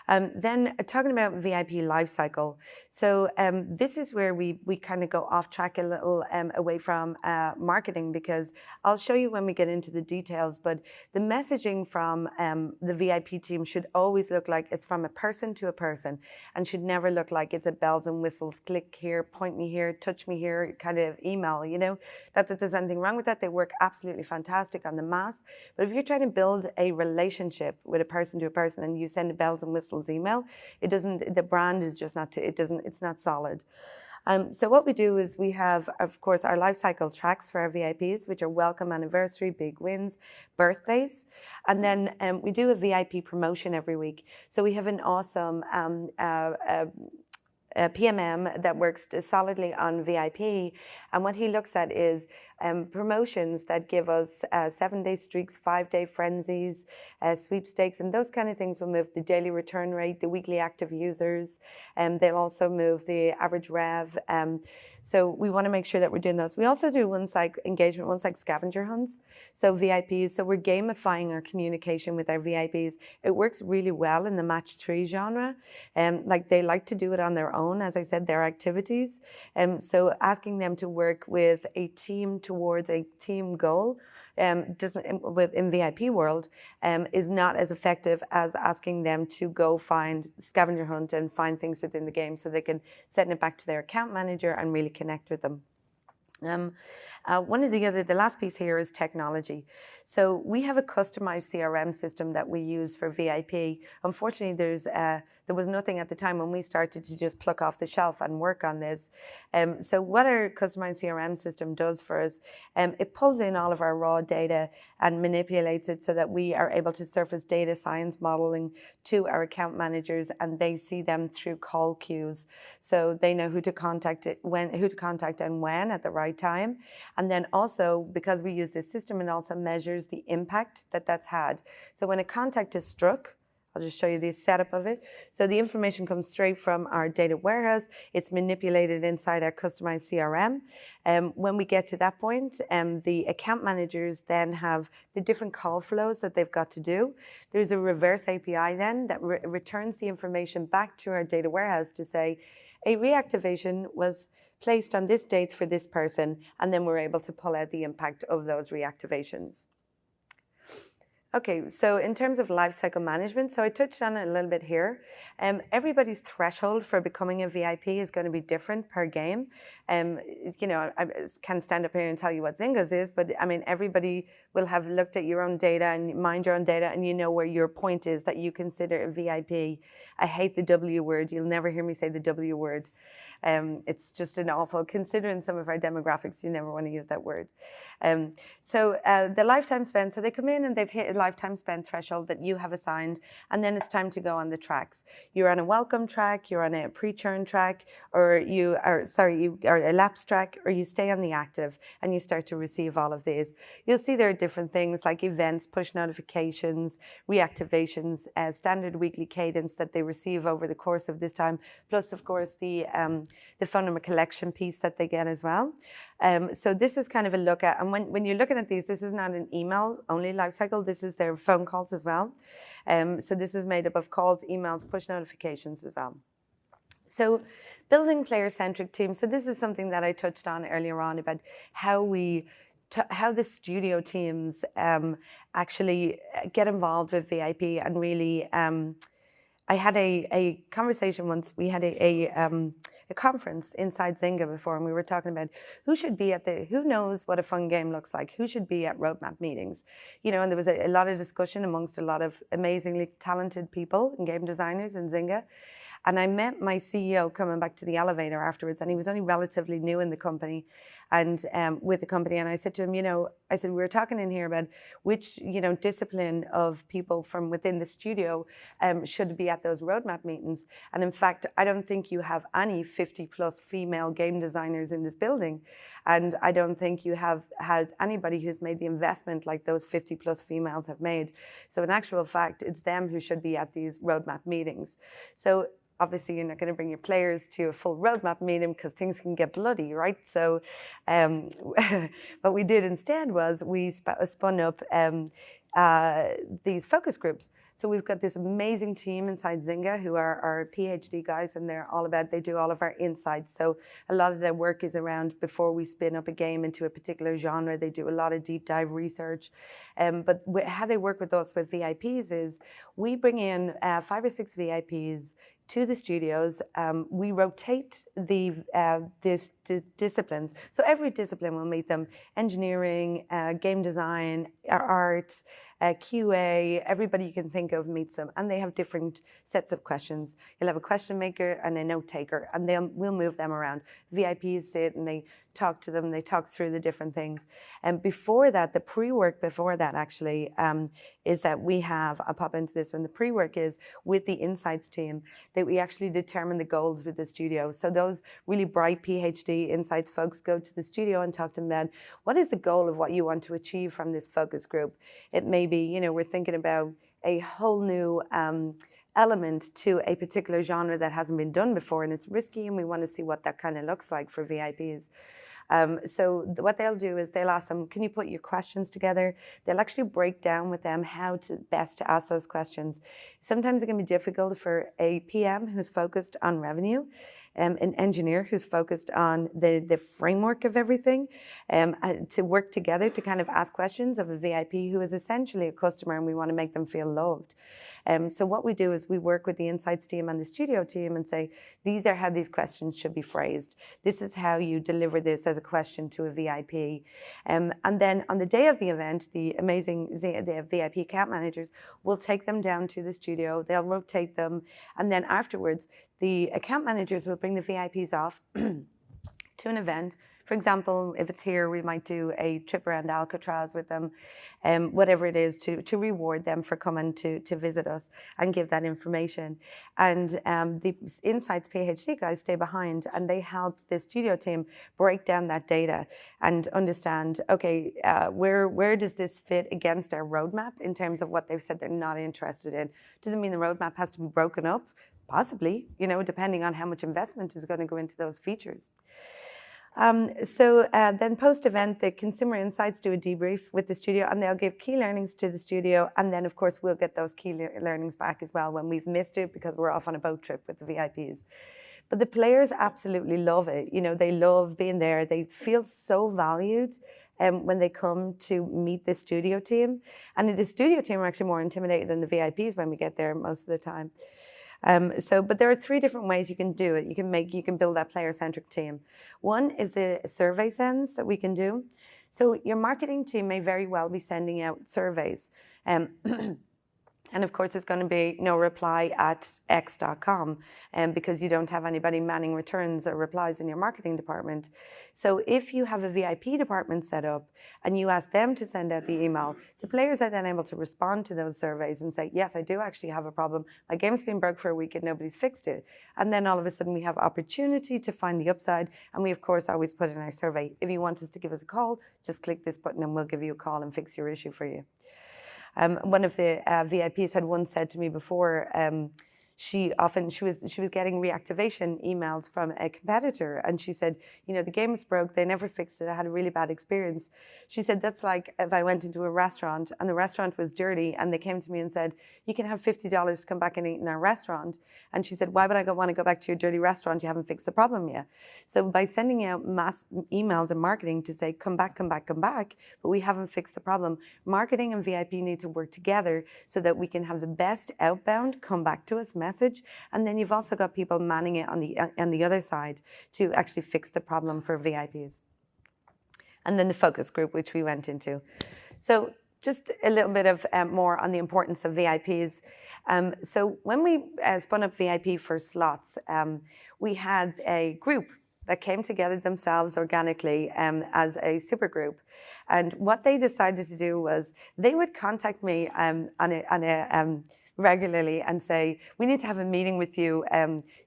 Speaker 1: Then talking about VIP lifecycle. So this is where we kind of go off track a little away from marketing, because I'll show you when we get into the details, but the messaging from the VIP team should always look like it's from a person to a person, and should never look like it's a bells and whistles, click here, point me here, touch me here kind of email, you know. Not that there's anything wrong with that. They work absolutely fantastic on the mass. But if you're trying to build a relationship with a person to a person and you send a bells and whistles email, it doesn't, the brand is just not, it's not solid. So what we do is we have, of course, our life cycle tracks for our VIPs, which are welcome anniversary, big wins, birthdays. And then we do a VIP promotion every week. So we have an awesome PMM that works solidly on VIP. And what he looks at is promotions that give us 7-day streaks, 5-day frenzies, sweepstakes, and those kind of things will move the daily return rate, the weekly active users, and they'll also move the average rev. So we want to make sure that we're doing those. We also do ones like engagement, ones like scavenger hunts. So VIPs, so we're gamifying our communication with our VIPs. It works really well in the match 3 genre. Like they like to do it on their own, as I said, their activities. So asking them to work with a team towards a team goal in VIP world is not as effective as asking them to go find scavenger hunt and find things within the game, so they can send it back to their account manager and really connect with them. One of the last piece here is technology. So we have a customized CRM system that we use for VIP. Unfortunately, there was nothing at the time when we started to just pluck off the shelf and work on this. So what our customized CRM system does for us, it pulls in all of our raw data and manipulates it so that we are able to surface data science modeling to our account managers, and they see them through call queues. So they know who to contact and when at the right time. And then also, because we use this system, it also measures the impact that that's had. So when a contact is struck, I'll just show you the setup of it. So the information comes straight from our data warehouse. It's manipulated inside our customized CRM. When we get to that point, the account managers then have the different call flows that they've got to do. There's a reverse API then that returns the information back to our data warehouse to say, a reactivation was placed on this date for this person, and then we're able to pull out the impact of those reactivations. Okay, so in terms of lifecycle management, so I touched on it a little bit here. Everybody's threshold for becoming a VIP is going to be different per game. You know, I can't stand up here and tell you what Zynga's is, but I mean, everybody will have looked at your own data and mind your own data, and you know where your point is that you consider a VIP. I hate the W word. You'll never hear me say the W word. It's just an awful, considering some of our demographics, you never want to use that word. So the lifetime spend, so they come in and they've hit a lifetime spend threshold that you have assigned, and then it's time to go on the tracks. You're on a welcome track, you're on a pre-churn track, or you are a lapse track, or you stay on the active and you start to receive all of these. You'll see there are different things like events, push notifications, reactivations, standard weekly cadence that they receive over the course of this time, plus of course the phone number collection piece that they get as well. So this is kind of a look at, and when you're looking at these, this is not an email only lifecycle, this is their phone calls as well. So this is made up of calls, emails, push notifications as well. So building player-centric teams. So this is something that I touched on earlier on about how the studio teams actually get involved with VIP and really. I had a conversation once. We had a conference inside Zynga before, and we were talking about who knows what a fun game looks like, who should be at roadmap meetings, you know, and there was a lot of discussion amongst a lot of amazingly talented people and game designers in Zynga. And I met my CEO coming back to the elevator afterwards, and he was only relatively new in the company and with the company. And I said to him, you know, we were talking in here about which, you know, discipline of people from within the studio should be at those roadmap meetings. And in fact, I don't think you have any 50+ female game designers in this building. And I don't think you have had anybody who's made the investment like those 50+ females have made. So in actual fact, it's them who should be at these roadmap meetings. So obviously, you're not going to bring your players to a full roadmap meeting because things can get bloody, right? So what we did instead was we spun up these focus groups. So we've got this amazing team inside Zynga who are our PhD guys, and they do all of our insights. So a lot of their work is around before we spin up a game into a particular genre. They do a lot of deep dive research. But how they work with us with VIPs is we bring in 5 or 6 VIPs to the studios. We rotate these disciplines. So every discipline will meet them: engineering, game design, art, QA, everybody you can think of meets them, and they have different sets of questions. You'll have a question maker and a note taker, and we'll move them around. VIPs sit and they talk to them, they talk through the different things. And before that, the pre-work before that actually is that I'll pop into this one, the pre-work is with the insights team, that we actually determine the goals with the studio. So those really bright PhD insights folks go to the studio and talk to them about what is the goal of what you want to achieve from this focus group. It may be, you know, we're thinking about a whole new element to a particular genre that hasn't been done before, and it's risky, and we want to see what that kind of looks like for VIPs. So what they'll do is they'll ask them, can you put your questions together? They'll actually break down with them how to best to ask those questions. Sometimes it can be difficult for a PM who's focused on revenue, an engineer who's focused on the framework of everything, to work together to kind of ask questions of a VIP who is essentially a customer, and we want to make them feel loved. So what we do is we work with the insights team and the studio team and say, these are how these questions should be phrased. This is how you deliver this as a question to a VIP. And then on the day of the event, the VIP account managers will take them down to the studio, they'll rotate them, and then afterwards, the account managers will bring the VIPs off to an event, For example, if it's here, we might do a trip around Alcatraz with them, whatever it is, to reward them for coming to visit us and give that information. And the Insights PhD guys stay behind, and they help the studio team break down that data and understand, okay, where does this fit against our roadmap in terms of what they've said they're not interested in? Doesn't mean the roadmap has to be broken up, possibly, depending on how much investment is going to go into those features. Then post-event, the Consumer Insights do a debrief with the studio, and they'll give key learnings to the studio. And then, of course, we'll get those key learnings back as well when we've missed it because we're off on a boat trip with the VIPs. But the players absolutely love it. They love being there. They feel so valued when they come to meet the studio team. And the studio team are actually more intimidated than the VIPs when we get there most of the time. But there are 3 different ways you can do it. You can build that player-centric team. One is the survey sends that we can do. So your marketing team may very well be sending out surveys. And of course, it's going to be no reply at x.com because you don't have anybody manning returns or replies in your marketing department. So if you have a VIP department set up and you ask them to send out the email, the players are then able to respond to those surveys and say, yes, I do actually have a problem. My game's been broke for a week and nobody's fixed it. And then all of a sudden we have opportunity to find the upside. And we, of course, always put in our survey, if you want us to give us a call, just click this button and we'll give you a call and fix your issue for you. One of the VIPs had once said to me before, she was getting reactivation emails from a competitor, and she said, the game is broke, they never fixed it, I had a really bad experience. She said, that's like if I went into a restaurant and the restaurant was dirty and they came to me and said, you can have $50 to come back and eat in our restaurant. And she said, why would I want to go back to your dirty restaurant? You haven't fixed the problem yet. So by sending out mass emails and marketing to say, come back, but we haven't fixed the problem, marketing and VIP need to work together so that we can have the best outbound come back to us message. And then you've also got people manning it on the other side to actually fix the problem for VIPs. And then the focus group, which we went into. So just a little bit of more on the importance of VIPs. So when we spun up VIP for slots, we had a group that came together themselves organically as a super group. And what they decided to do was they would contact me regularly and say, we need to have a meeting with you.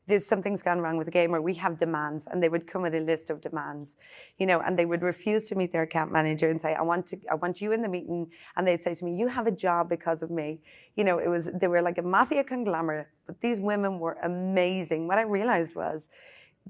Speaker 1: There's something's gone wrong with the game, or we have demands. And they would come with a list of demands, and they would refuse to meet their account manager and say, I want you in the meeting. And they'd say to me, you have a job because of me. They were like a mafia conglomerate, but these women were amazing. What I realized was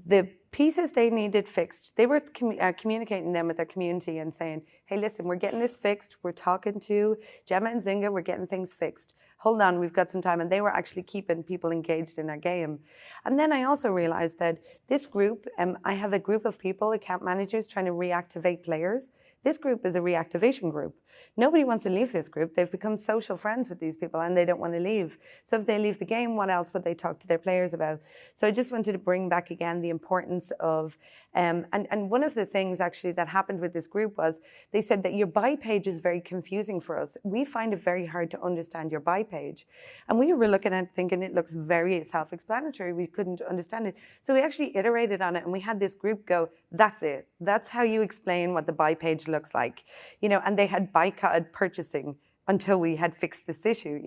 Speaker 1: the pieces they needed fixed, they were communicating them with their community and saying, hey, listen, we're getting this fixed. We're talking to Gemma and Zynga. We're getting things fixed. Hold on, we've got some time. And they were actually keeping people engaged in our game. And then I also realized that this group, I have a group of people, account managers, trying to reactivate players. This group is a reactivation group. Nobody wants to leave this group. They've become social friends with these people and they don't want to leave. So if they leave the game, what else would they talk to their players about? So I just wanted to bring back again the importance of, and one of the things actually that happened with this group was they said that your buy page is very confusing for us. We find it very hard to understand your buy page. And we were looking at it thinking it looks very self-explanatory. We couldn't understand it. So we actually iterated on it and we had this group go, that's it. That's how you explain what the buy page looks like. And they had boycotted purchasing until we had fixed this issue,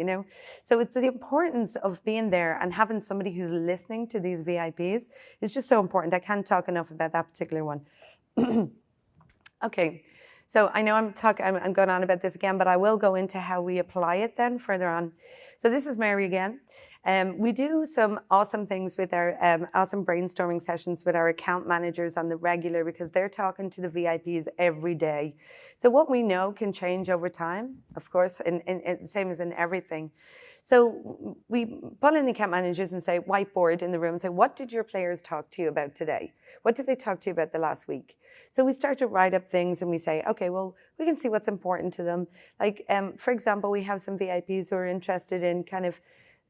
Speaker 1: So it's the importance of being there and having somebody who's listening to these VIPs is just so important. I can't talk enough about that particular one. Okay, so I know I'm going on about this again, but I will go into how we apply it then further on. So this is Mary again. We do some awesome things with our awesome brainstorming sessions with our account managers on the regular because they're talking to the VIPs every day. So what we know can change over time, of course, same as in everything. So we pull in the account managers and say, whiteboard in the room, and say, what did your players talk to you about today? What did they talk to you about the last week? So we start to write up things and we say, okay, well, we can see what's important to them. Like, for example, we have some VIPs who are interested in kind of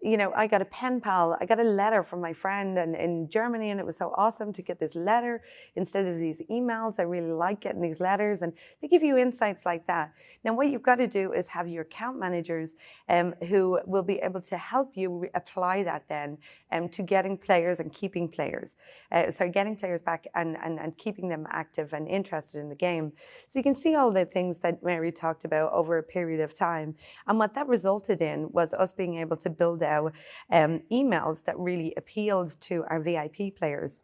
Speaker 1: you know, I got a pen pal. I got a letter from my friend in Germany, and it was so awesome to get this letter instead of these emails. I really like getting these letters, and they give you insights like that. Now, what you've got to do is have your account managers who will be able to help you apply that then to getting players and keeping players. Getting players back and keeping them active and interested in the game. So you can see all the things that Mary talked about over a period of time. And what that resulted in was us being able to build out emails that really appealed to our VIP players.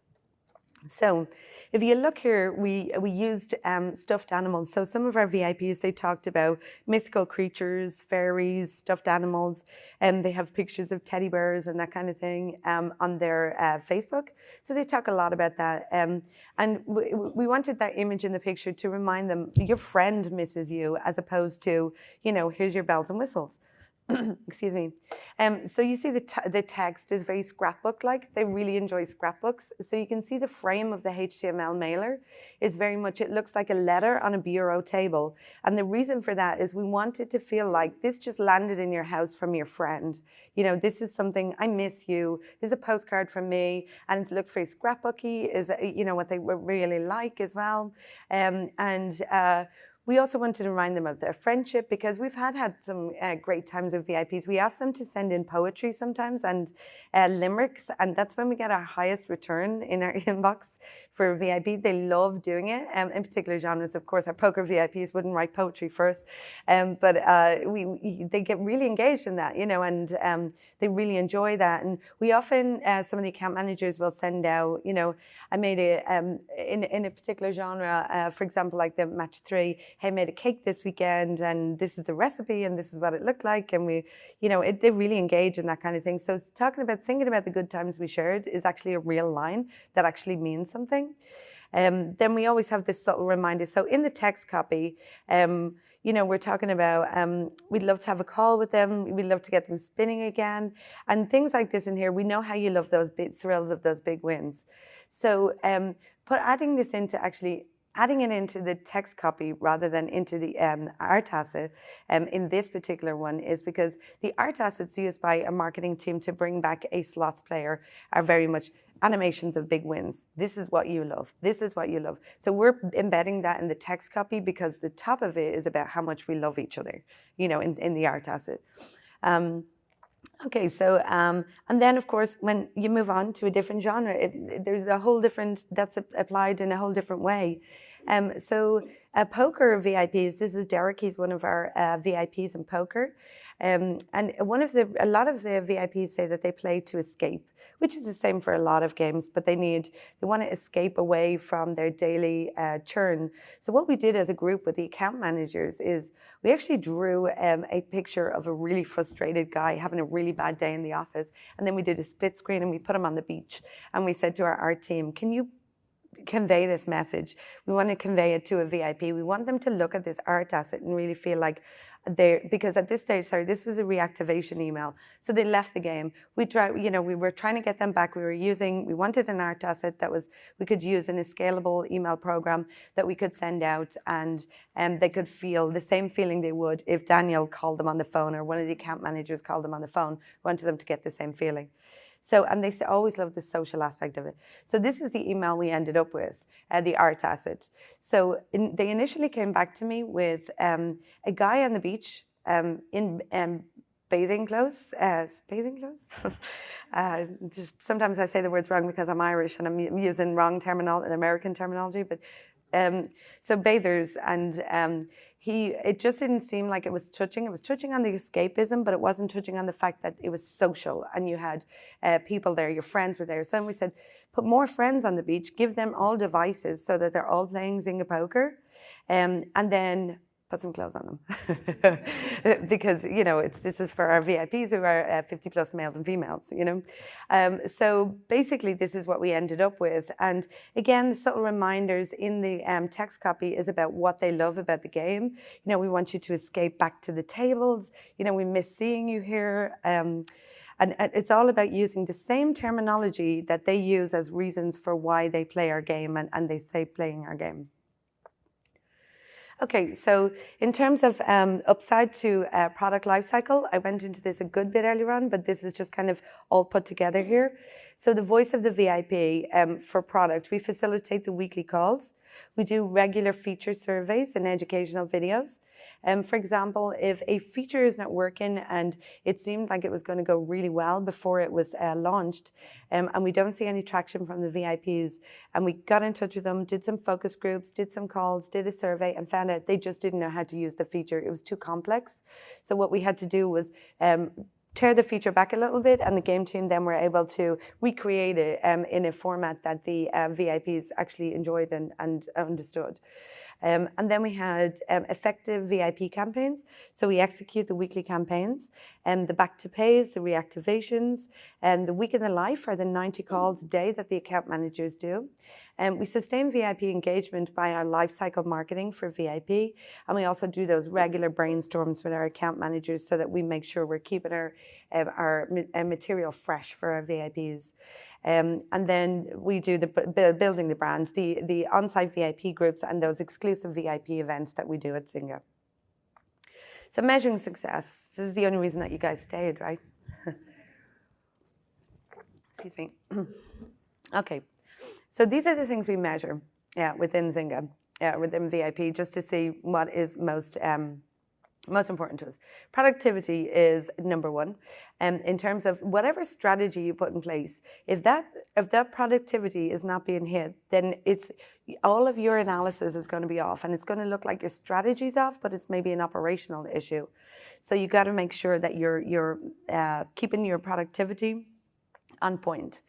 Speaker 1: So if you look here, we used stuffed animals. So some of our VIPs, they talked about mythical creatures, fairies, stuffed animals, and they have pictures of teddy bears and that kind of thing on their Facebook. So they talk a lot about that. And we wanted that image in the picture to remind them, your friend misses you, as opposed to, you know, here's your bells and whistles. Excuse me. So you see the text is very scrapbook-like. They really enjoy scrapbooks. So you can see the frame of the HTML mailer is very much, it looks like a letter on a bureau table. And the reason for that is we want it to feel like this just landed in your house from your friend. You know, this is something, I miss you. This is a postcard from me. And it looks very scrapbooky, is, you know, what they really like as well. We also wanted to remind them of their friendship, because we've had some great times with VIPs. We ask them to send in poetry sometimes and limericks, and that's when we get our highest return in our inbox for VIP. They love doing it, in particular genres. Of course, our poker VIPs wouldn't write poetry first, but they get really engaged in that, you know, and they really enjoy that. And we often, some of the account managers will send out, you know, I made in a particular genre, for example, like the match 3, hey, I made a cake this weekend, and this is the recipe, and this is what it looked like. And we, you know, they really engage in that kind of thing. So thinking about the good times we shared is actually a real line that actually means something. Then we always have this subtle reminder. So in the text copy, you know, we're talking about, we'd love to have a call with them. We'd love to get them spinning again. And things like this in here, we know how you love those big thrills of those big wins. So adding this into actually, adding it into the text copy rather than into the art asset in this particular one is because the art assets used by a marketing team to bring back a slots player are very much animations of big wins. This is what you love. This is what you love. So we're embedding that in the text copy because the top of it is about how much we love each other, you know, in the art asset. Okay, so, and then of course, when you move on to a different genre, there's a whole different, that's applied in a whole different way. Poker VIPs, this is Derek, he's one of our VIPs in poker. And a lot of the VIPs say that they play to escape, which is the same for a lot of games, but they want to escape away from their daily churn. So what we did as a group with the account managers is we actually drew a picture of a really frustrated guy having a really bad day in the office. And then we did a split screen and we put him on the beach. And we said to our art team, can you convey this message? We want to convey it to a VIP. We want them to look at this art asset and really feel like because at this stage, this was a reactivation email. So they left the game. We were trying to get them back. We wanted an art asset that we could use in a scalable email program that we could send out, and they could feel the same feeling they would if Daniel called them on the phone or one of the account managers called them on the phone. We wanted them to get the same feeling. So, and they always love the social aspect of it. So this is the email we ended up with, the art asset. So they initially came back to me with a guy on the beach in bathing clothes. Just sometimes I say the words wrong because I'm Irish and I'm using wrong terminology, American terminology. But so bathers, and it just didn't seem like it was touching. It was touching on the escapism, but it wasn't touching on the fact that it was social and you had people there, your friends were there. So then we said, put more friends on the beach, give them all devices so that they're all playing Zynga poker, and then put some clothes on them. Because, you know, this is for our VIPs who are 50 plus males and females, you know. So basically this is what we ended up with. And again, the subtle reminders in the text copy is about what they love about the game. You know, we want you to escape back to the tables. You know, we miss seeing you here. And it's all about using the same terminology that they use as reasons for why they play our game and they stay playing our game. Okay, so in terms of upside to product lifecycle, I went into this a good bit earlier on, but this is just kind of all put together here. So the voice of the VIP for product, we facilitate the weekly calls. We do regular feature surveys and educational videos. For example, if a feature is not working and it seemed like it was going to go really well before it was launched, and we don't see any traction from the VIPs, and we got in touch with them, did some focus groups, did some calls, did a survey, and found out they just didn't know how to use the feature. It was too complex. So what we had to do was tear the feature back a little bit, and the game team then were able to recreate it in a format that the VIPs actually enjoyed and understood. And then we had effective VIP campaigns. So we execute the weekly campaigns, and the back to pays, the reactivations, and the week in the life are the 90 calls a day that the account managers do. And we sustain VIP engagement by our lifecycle marketing for VIP, and we also do those regular brainstorms with our account managers so that we make sure we're keeping our material fresh for our VIPs. And then we do the building the brand, the on-site VIP groups, and those exclusive VIP events that we do at Zynga. So measuring success, this is the only reason that you guys stayed, right? Excuse me. Okay, so these are the things we measure within Zynga, within VIP, just to see what is most important to us. Productivity is number one. In terms of whatever strategy you put in place, if that productivity is not being hit, then it's all of your analysis is going to be off, and it's going to look like your strategy's off, but it's maybe an operational issue. So you got to make sure that you're keeping your productivity on point.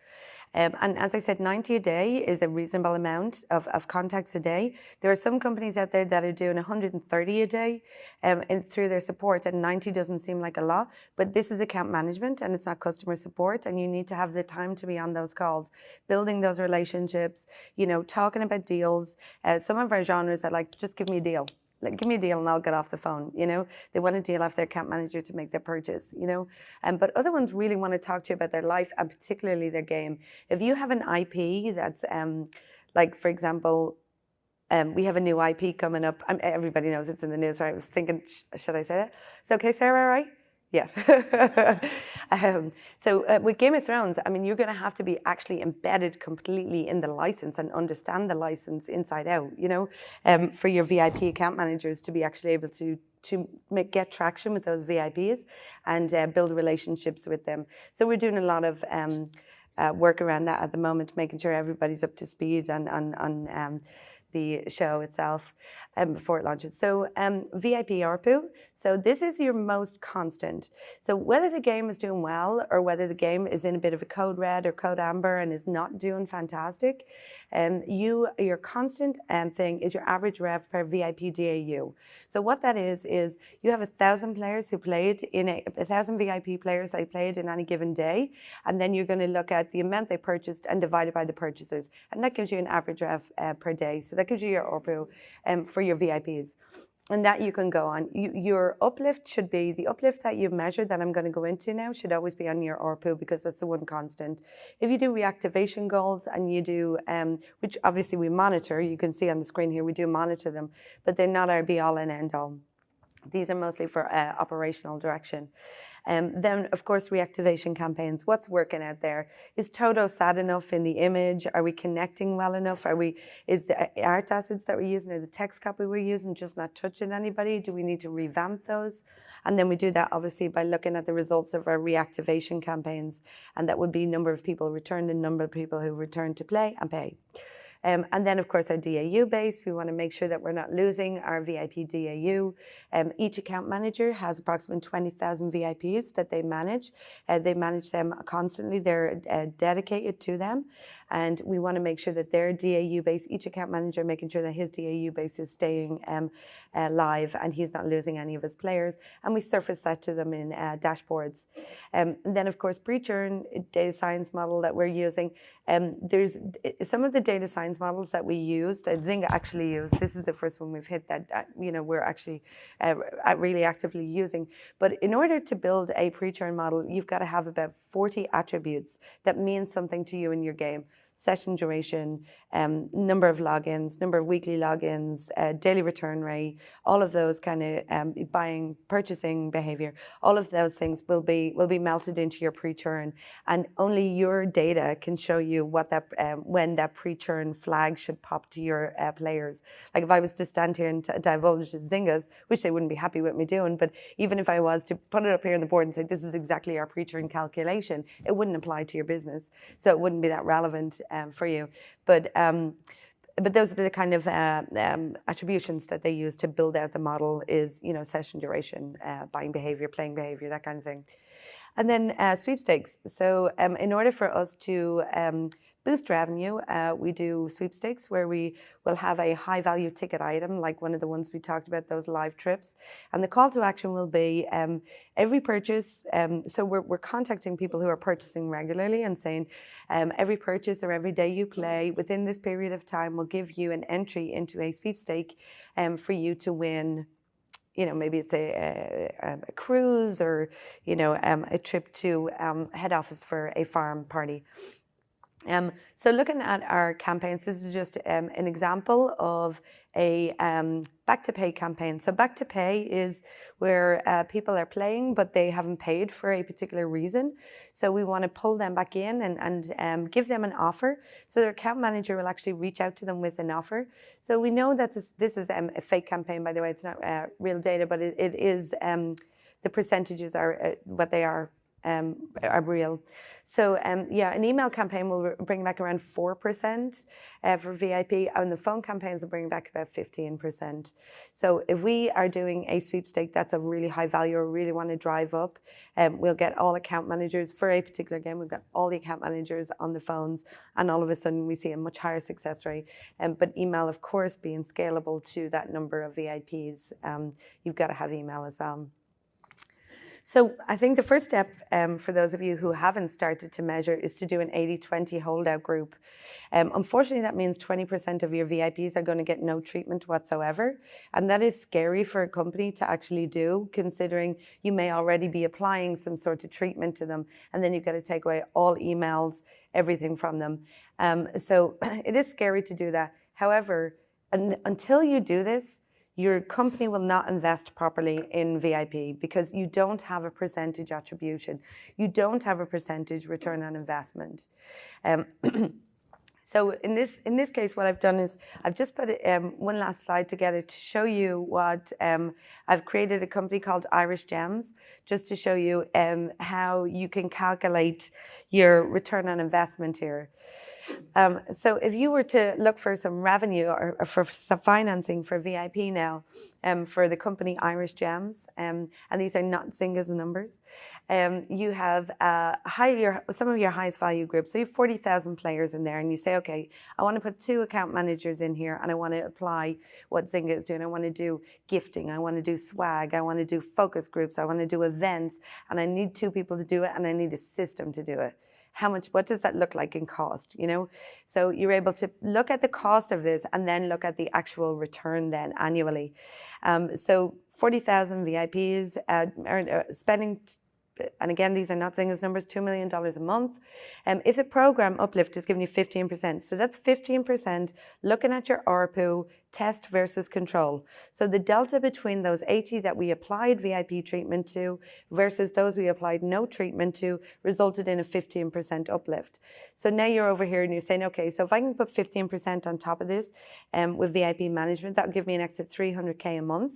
Speaker 1: And as I said, 90 a day is a reasonable amount of contacts a day. There are some companies out there that are doing 130 a day through their support, and 90 doesn't seem like a lot, but this is account management and it's not customer support, and you need to have the time to be on those calls, building those relationships, talking about deals. Some of our genres are like, just give me a deal. Like, give me a deal and I'll get off the phone, They want a deal off their account manager to make their purchase, But other ones really want to talk to you about their life and particularly their game. If you have an IP that's, like, for example, we have a new IP coming up. Everybody knows it's in the news, right? I was thinking, should I say that? Is it okay, Sarah, right? Yeah. So with Game of Thrones, you're going to have to be actually embedded completely in the license and understand the license inside out, for your VIP account managers to be actually able to get traction with those VIPs and build relationships with them. So we're doing a lot of work around that at the moment, making sure everybody's up to speed on the show itself before it launches. So VIP ARPU, so this is your most constant. So whether the game is doing well or whether the game is in a bit of a code red or code amber and is not doing fantastic, your constant thing is your average rev per VIP DAU. So what that is you have 1,000 players who played in 1,000 VIP players that played in any given day, and then you're going to look at the amount they purchased and divide it by the purchasers, and that gives you an average rev per day. So that gives you your ARPU for your VIPs. And that you can go on. Your uplift should be, the uplift that you measure that I'm going to go into now should always be on your ARPU because that's the one constant. If you do reactivation goals and you do, which obviously we monitor, you can see on the screen here, we do monitor them, but they're not our be all and end all. These are mostly for operational direction. Then, of course, reactivation campaigns. What's working out there? Is Toto sad enough in the image? Are we connecting well enough? Is the art assets that we're using or the text copy we're using just not touching anybody? Do we need to revamp those? And then we do that, obviously, by looking at the results of our reactivation campaigns. And that would be number of people returned and number of people who return to play and pay. And then, of course, our DAU base. We want to make sure that we're not losing our VIP DAU. Each account manager has approximately 20,000 VIPs that they manage. They manage them constantly. They're dedicated to them. And we want to make sure that their DAU base, each account manager making sure that his DAU base is staying live and he's not losing any of his players. And we surface that to them in dashboards. And then, of course, pre-churn data science model that we're using. There's some of the data science models that we use, that Zynga actually use. This is the first one we've hit that we're actually really actively using. But in order to build a pre-churn model, you've got to have about 40 attributes that mean something to you in your game. session duration, number of logins, number of weekly logins, daily return rate, all of those kind of buying, purchasing behavior, all of those things will be melted into your pre-churn, and only your data can show you what that when that pre-churn flag should pop to your players. Like if I was to stand here and divulge Zynga's, which they wouldn't be happy with me doing, but even if I was to put it up here on the board and say this is exactly our pre-churn calculation, it wouldn't apply to your business, so it wouldn't be that relevant for you. But those are the kind of attributions that they use to build out the model, is, you know, session duration, buying behavior, playing behavior, that kind of thing. And then sweepstakes. So in order for us to boost revenue, we do sweepstakes where we will have a high value ticket item, like one of the ones we talked about, those live trips. And the call to action will be every purchase. So we're contacting people who are purchasing regularly and saying every purchase or every day you play within this period of time will give you an entry into a sweepstake for you to win. You know, maybe it's a cruise, or, you know, a trip to head office for a farm party. So looking at our campaigns, this is just an example of a back to pay campaign. So back to pay is where people are playing, but they haven't paid for a particular reason. So we want to pull them back in and give them an offer. So their account manager will actually reach out to them with an offer. So we know that this is a fake campaign, by the way. It's not real data, but it is, the percentages are what they are real. So yeah, an email campaign will bring back around 4% for VIP, and the phone campaigns will bring back about 15%. So if we are doing a sweepstake that's a really high value or really want to drive up, we'll get all account managers for a particular game. We've got all the account managers on the phones, and all of a sudden we see a much higher success rate. But email, of course, being scalable to that number of VIPs, you've got to have email as well. So I think the first step for those of you who haven't started to measure is to do an 80-20 holdout group. Unfortunately, that means 20% of your VIPs are going to get no treatment whatsoever. And that is scary for a company to actually do, considering you may already be applying some sort of treatment to them. And then you've got to take away all emails, everything from them. So it is scary to do that. However, until you do this, your company will not invest properly in VIP because you don't have a percentage attribution. You don't have a percentage return on investment. So in this case, what I've done is I've just put one last slide together to show you what I've created a company called Irish Gems, just to show you how you can calculate your return on investment here. So if you were to look for some revenue or for some financing for VIP now, for the company Irish Gems, and these are not Zynga's numbers, you have some of your highest value groups. So you have 40,000 players in there, and you say, okay, I want to put 2 account managers in here, and I want to apply what Zynga is doing. I want to do gifting, I want to do swag, I want to do focus groups, I want to do events, and I need 2 people to do it, and I need a system to do it. What does that look like in cost, you know? So you're able to look at the cost of this and then look at the actual return then annually. So 40,000 VIPs are spending, and again, these are not Zynga's numbers, $2 million a month. If the program uplift is giving you 15%, so that's 15% looking at your ARPU, test versus control. So the delta between those 80 that we applied VIP treatment to versus those we applied no treatment to resulted in a 15% uplift. So now you're over here and you're saying, okay, so if I can put 15% on top of this with VIP management, that'll give me an extra $300K a month.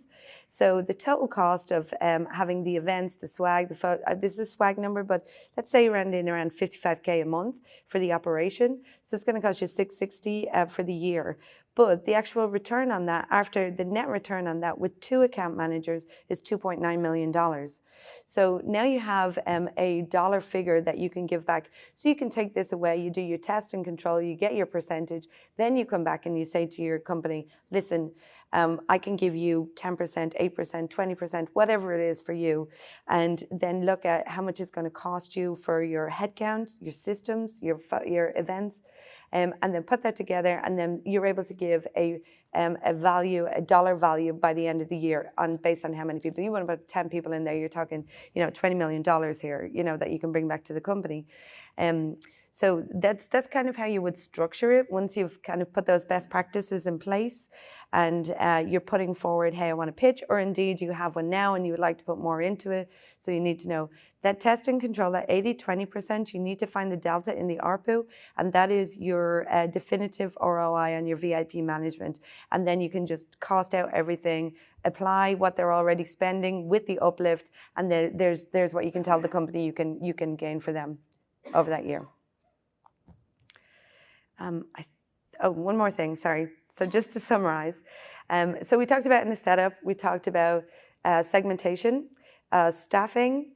Speaker 1: So the total cost of having the events, the swag, this is a swag number, but let's say you're ending around 55K a month for the operation. So it's going to cost you $660 for the year. But the actual return on that, after the net return on that with 2 account managers, is $2.9 million. So now you have a dollar figure that you can give back. So you can take this away, you do your test and control, you get your percentage, then you come back and you say to your company, listen, I can give you 10%, 8%, 20%, whatever it is for you, and then look at how much it's going to cost you for your headcount, your systems, your events, and then put that together, and then you're able to give a value, a dollar value by the end of the year based on how many people. You want about 10 people in there, you're talking, $20 million here, that you can bring back to the company. So that's kind of how you would structure it once you've kind of put those best practices in place, and you're putting forward, hey, I want to pitch, or indeed you have one now and you would like to put more into it. So you need to know that test and control, that 80-20%, you need to find the delta in the ARPU, and that is your definitive ROI on your VIP management. And then you can just cost out everything, apply what they're already spending with the uplift, and then there's what you can tell the company you can gain for them over that year. One more thing, sorry. So just to summarize, so we talked about in the setup, we talked about segmentation, staffing,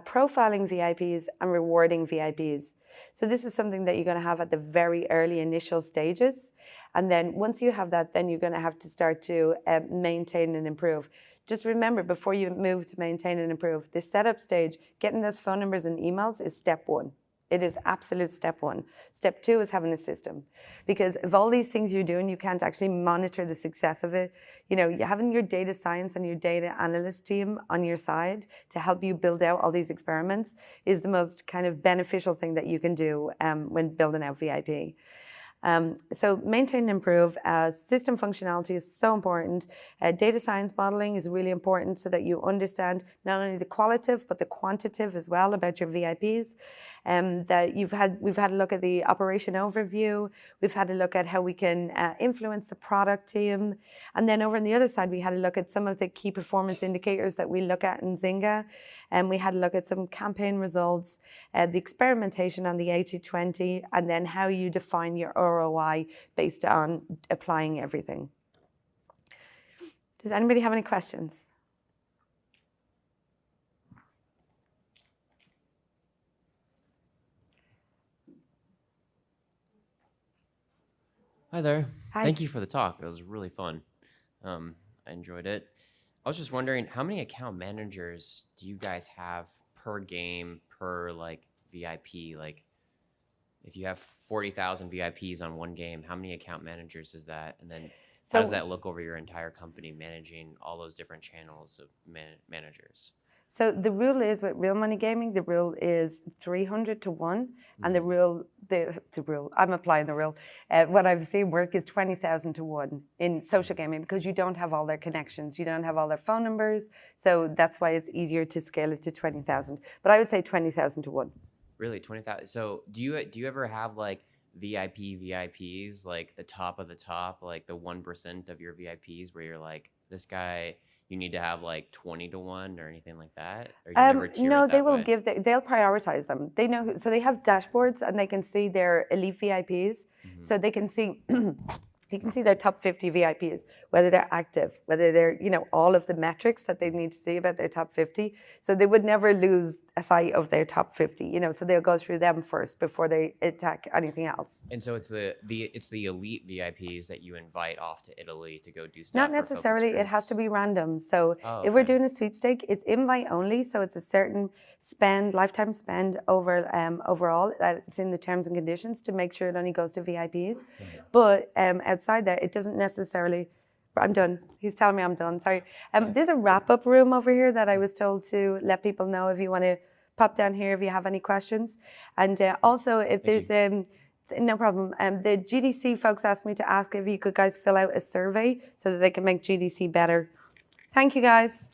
Speaker 1: profiling VIPs, and rewarding VIPs. So this is something that you're going to have at the very early initial stages. And then once you have that, then you're going to have to start to maintain and improve. Just remember, before you move to maintain and improve, the setup stage, getting those phone numbers and emails is step one. It is absolute step one. Step two is having a system. Because if all these things you're doing, you can't actually monitor the success of it. You know, having your data science and your data analyst team on your side to help you build out all these experiments is the most kind of beneficial thing that you can do when building out VIP. So maintain and improve. System functionality is so important. Data science modeling is really important so that you understand not only the qualitative but the quantitative as well about your VIPs. That we've had a look at the operation overview. We've had a look at how we can influence the product team. And then over on the other side, we had a look at some of the key performance indicators that we look at in Zynga. And we had a look at some campaign results, the experimentation on the 80-20, and then how you define your ROI based on applying everything. Does anybody have any questions?
Speaker 2: Hi there.
Speaker 1: Hi.
Speaker 2: Thank you for the talk. It was really fun. I enjoyed it. I was just wondering, how many account managers do you guys have per game, per like VIP? Like, if you have 40,000 VIPs on one game, how many account managers is that? And then how does that look over your entire company, managing all those different channels of managers?
Speaker 1: So the rule is with real money gaming, the rule is 300 to 1. And the rule, I'm applying the rule. What I've seen work is 20,000 to 1 in social gaming, because you don't have all their connections. You don't have all their phone numbers. So that's why it's easier to scale it to 20,000. But I would say 20,000 to 1.
Speaker 2: Really, 20,000. So do you ever have like VIPs, like the top of the top, like the 1% of your VIPs, where you're like, this guy, you need to have like 20 to 1 or anything like that? Or you never tier
Speaker 1: no,
Speaker 2: it that
Speaker 1: they will
Speaker 2: way?
Speaker 1: they'll prioritize them. They know, so they have dashboards and they can see their elite VIPs. So they can see, you can see their top 50 VIPs, whether they're active, whether they're, all of the metrics that they need to see about their top 50. So they would never lose a sight of their top 50, so they'll go through them first before they attack anything else.
Speaker 2: And so it's the elite VIPs that you invite off to Italy to go do stuff.
Speaker 1: Not necessarily. It has to be random. So if we're doing a sweepstake, it's invite only. So it's a certain spend, lifetime spend overall. That's in the terms and conditions to make sure it only goes to VIPs. But outside that, it doesn't necessarily. I'm done. He's telling me I'm done. Sorry. There's a wrap-up room over here that I was told to let people know if you want to pop down here if you have any questions. And also, if there's no problem. The GDC folks asked me to ask if you could guys fill out a survey so that they can make GDC better. Thank you, guys.